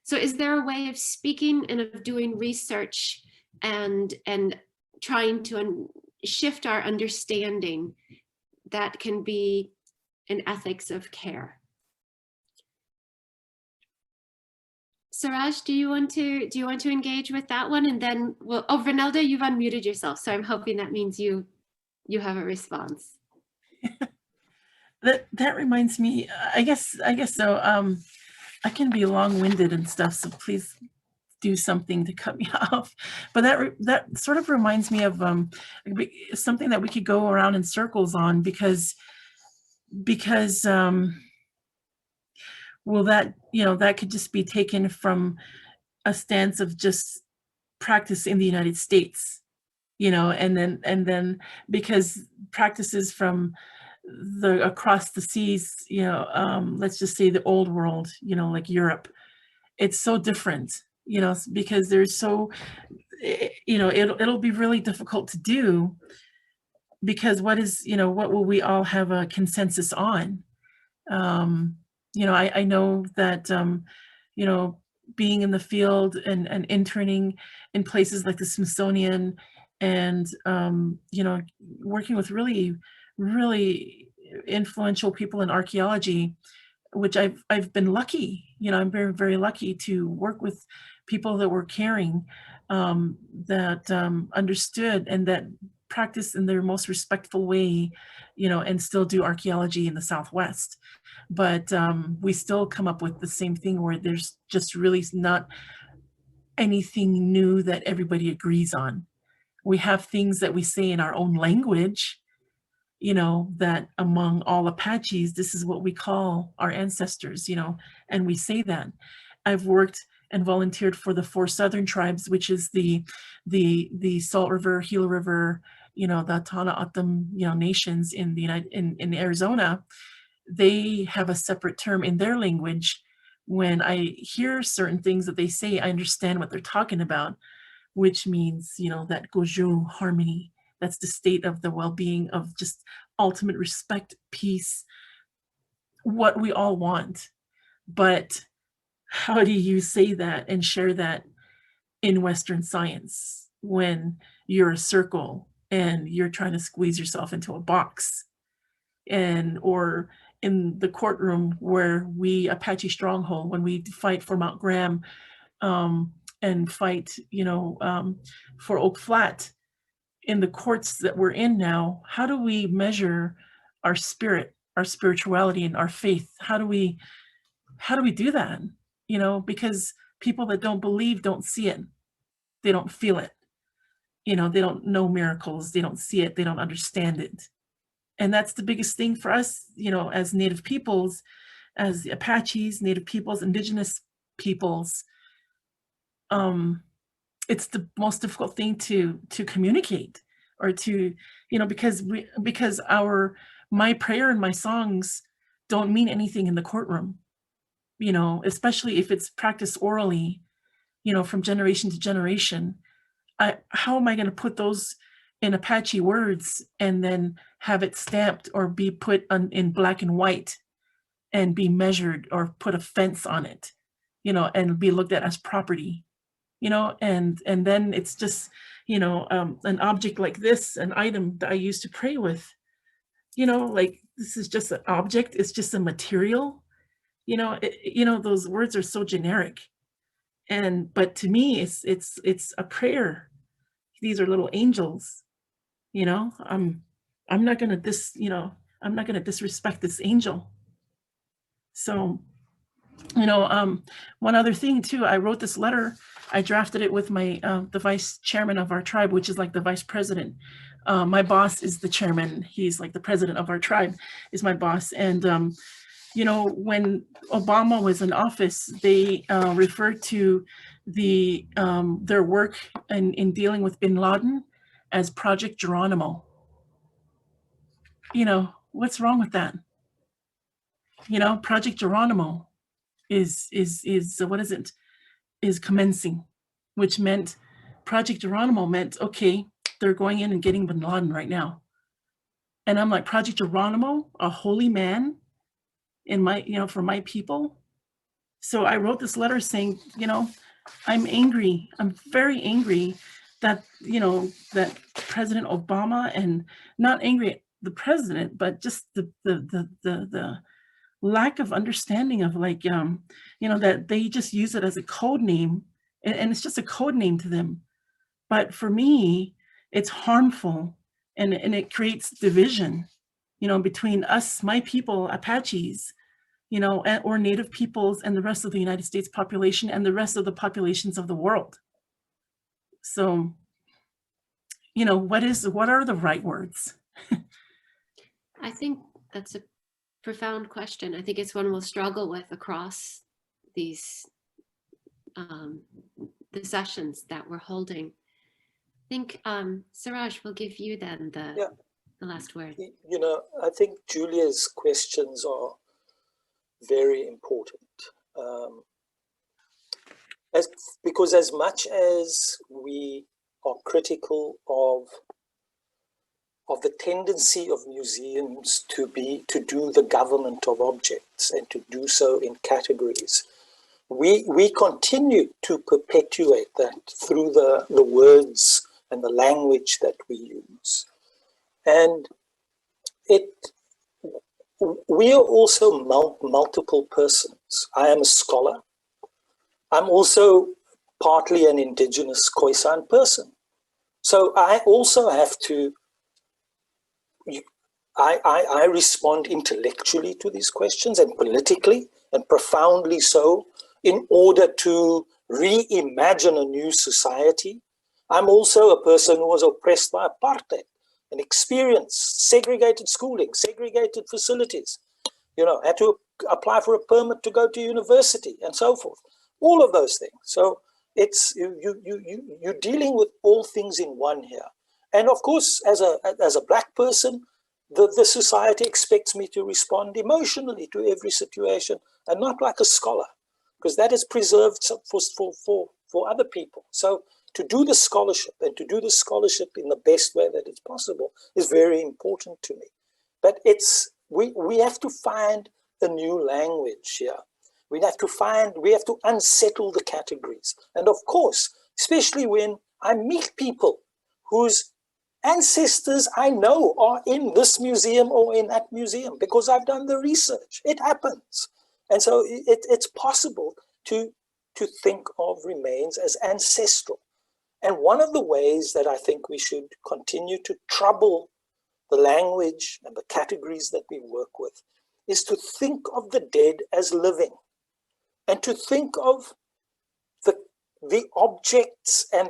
So is there a way of speaking and of doing research and trying to shift our understanding that can be an ethics of care? Saraj, do you want to engage with that one? And then Vernelda, you've unmuted yourself, so I'm hoping that means you have a response. That reminds me, I guess so. I can be long-winded and stuff, so please do something to cut me off. But that sort of reminds me of something that we could go around in circles on, because well, that, you know, that could just be taken from a stance of just practice in the United States, you know, and then because practices from across the seas, let's just say the old world, like Europe, it's so different, because there's so, it'll be really difficult to do, because what will we all have a consensus on? I know that, being in the field and interning in places like the Smithsonian and, working with really, really influential people in archaeology, which I've been lucky, I'm very, very lucky to work with people that were caring, that understood and that practice in their most respectful way, and still do archaeology in the Southwest. But we still come up with the same thing where there's just really not anything new that everybody agrees on. We have things that we say in our own language, that among all Apaches, this is what we call our ancestors, and we say that. I've worked and volunteered for the 4 Southern tribes, which is the Salt River, Gila River, the Tana O'odham, nations in in Arizona. They have a separate term in their language. When I hear certain things that they say, I understand what they're talking about, which means, that Gojo harmony. That's the state of the well-being of just ultimate respect, peace, what we all want. But how do you say that and share that in Western science when you're a circle and you're trying to squeeze yourself into a box? Or in the courtroom where we, Apache Stronghold, when we fight for Mount Graham, and fight, for Oak Flat, in the courts that we're in now, how do we measure our spirit, our spirituality, and our faith? How do we do that? Because people that don't believe don't see it. They don't feel it. They don't know miracles. They don't see it. They don't understand it. And that's the biggest thing for us, as Native peoples, as the Apaches, Native peoples, Indigenous peoples. It's the most difficult thing to communicate, or to, because my prayer and my songs don't mean anything in the courtroom, especially if it's practiced orally, from generation to generation. How am I going to put those in Apache words and then have it stamped or be put in black and white and be measured, or put a fence on it, and be looked at as property? And then it's just, an object like this, an item that I used to pray with, like this is just an object, it's just a material, those words are so generic. But to me, it's a prayer. These are little angels, I'm not gonna I'm not gonna disrespect this angel. So, one other thing too, I wrote this letter. I drafted it with my the vice chairman of our tribe, which is like the vice president. My boss is the chairman. He's like the president of our tribe, is my boss. And when Obama was in office, they referred to their work in dealing with Bin Laden as Project Geronimo. What's wrong with that? Project Geronimo is what is it? Is commencing, which meant Project Geronimo meant, okay, they're going in and getting Bin Laden right now. And I'm like, Project Geronimo, a holy man in my, for my people. So I wrote this letter saying, I'm angry. I'm very angry that, that President Obama, and not angry at the president, but just the lack of understanding of that they just use it as a code name, and it's just a code name to them. But for me, it's harmful, and it creates division, between us, my people, Apaches, or Native peoples, and the rest of the United States population and the rest of the populations of the world. So, what are the right words? I think that's a profound question. I think it's one we'll struggle with across these the sessions that we're holding. I think Saraj will give you then the the last word. You know, I think Julia's questions are very important. Because as much as we are critical of the tendency of museums to do the government of objects and to do so in categories, we continue to perpetuate that through the words and the language that we use. And we are also multiple persons. I am a scholar. I'm also partly an indigenous Khoisan person. So I also have to, I respond intellectually to these questions and politically and profoundly so in order to reimagine a new society. I'm also a person who was oppressed by apartheid and experienced segregated schooling, segregated facilities, you know, had to apply for a permit to go to university and so forth. All of those things. So it's you're dealing with all things in one here. And of course, as a Black person, the society expects me to respond emotionally to every situation and not like a scholar, because that is preserved for other people. So to do the scholarship and to do the scholarship in the best way that is possible is very important to me. But we have to find a new language here. We have to unsettle the categories. And of course, especially when I meet people whose ancestors I know are in this museum or in that museum because I've done the research. It happens. And so it's possible to think of remains as ancestral. And one of the ways that I think we should continue to trouble the language and the categories that we work with is to think of the dead as living, and to think of the objects and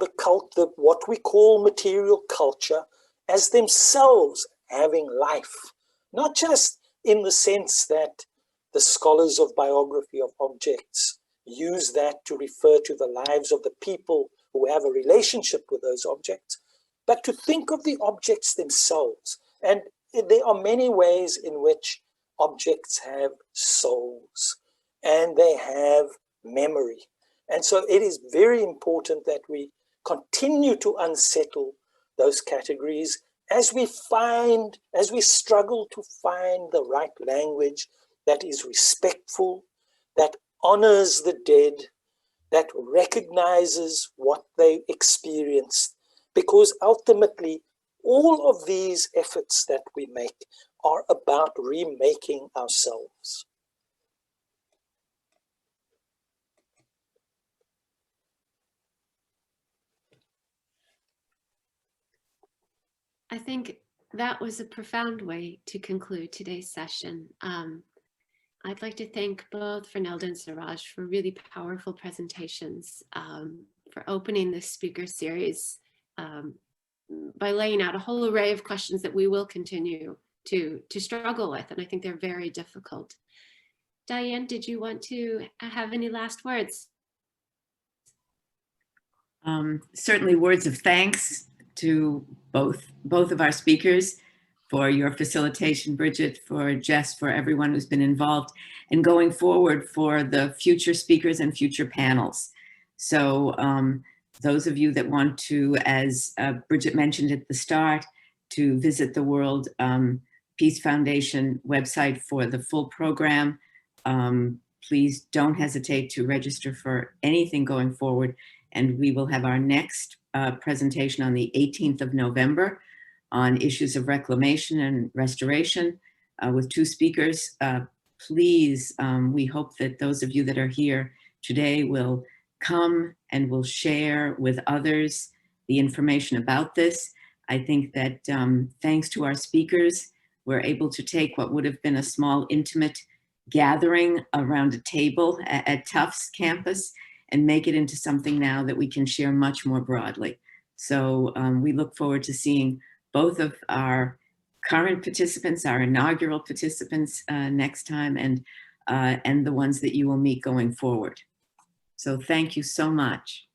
what we call material culture as themselves having life, not just in the sense that the scholars of biography of objects use that to refer to the lives of the people who have a relationship with those objects, but to think of the objects themselves. And there are many ways in which objects have souls and they have memory. And so it is very important that we continue to unsettle those categories as we struggle to find the right language that is respectful, that honors the dead, that recognizes what they experienced, because ultimately all of these efforts that we make are about remaking ourselves. I think that was a profound way to conclude today's session. I'd like to thank both Vernelda and Saraj for really powerful presentations, for opening this speaker series by laying out a whole array of questions that we will continue to struggle with, and I think they're very difficult. Diane, did you want to have any last words? Certainly words of thanks to both of our speakers, for your facilitation, Bridget, for Jess, for everyone who's been involved, and going forward for the future speakers and future panels. So those of you that want to, as Bridget mentioned at the start, to visit the World Peace Foundation website for the full program, please don't hesitate to register for anything going forward. And we will have our next presentation on the 18th of November on issues of reclamation and restoration with two speakers. Please, we hope that those of you that are here today will come and will share with others the information about this. I think that thanks to our speakers, we're able to take what would have been a small, intimate gathering around a table at Tufts campus and make it into something now that we can share much more broadly. So we look forward to seeing both of our current participants, our inaugural participants next time, and the ones that you will meet going forward. So thank you so much.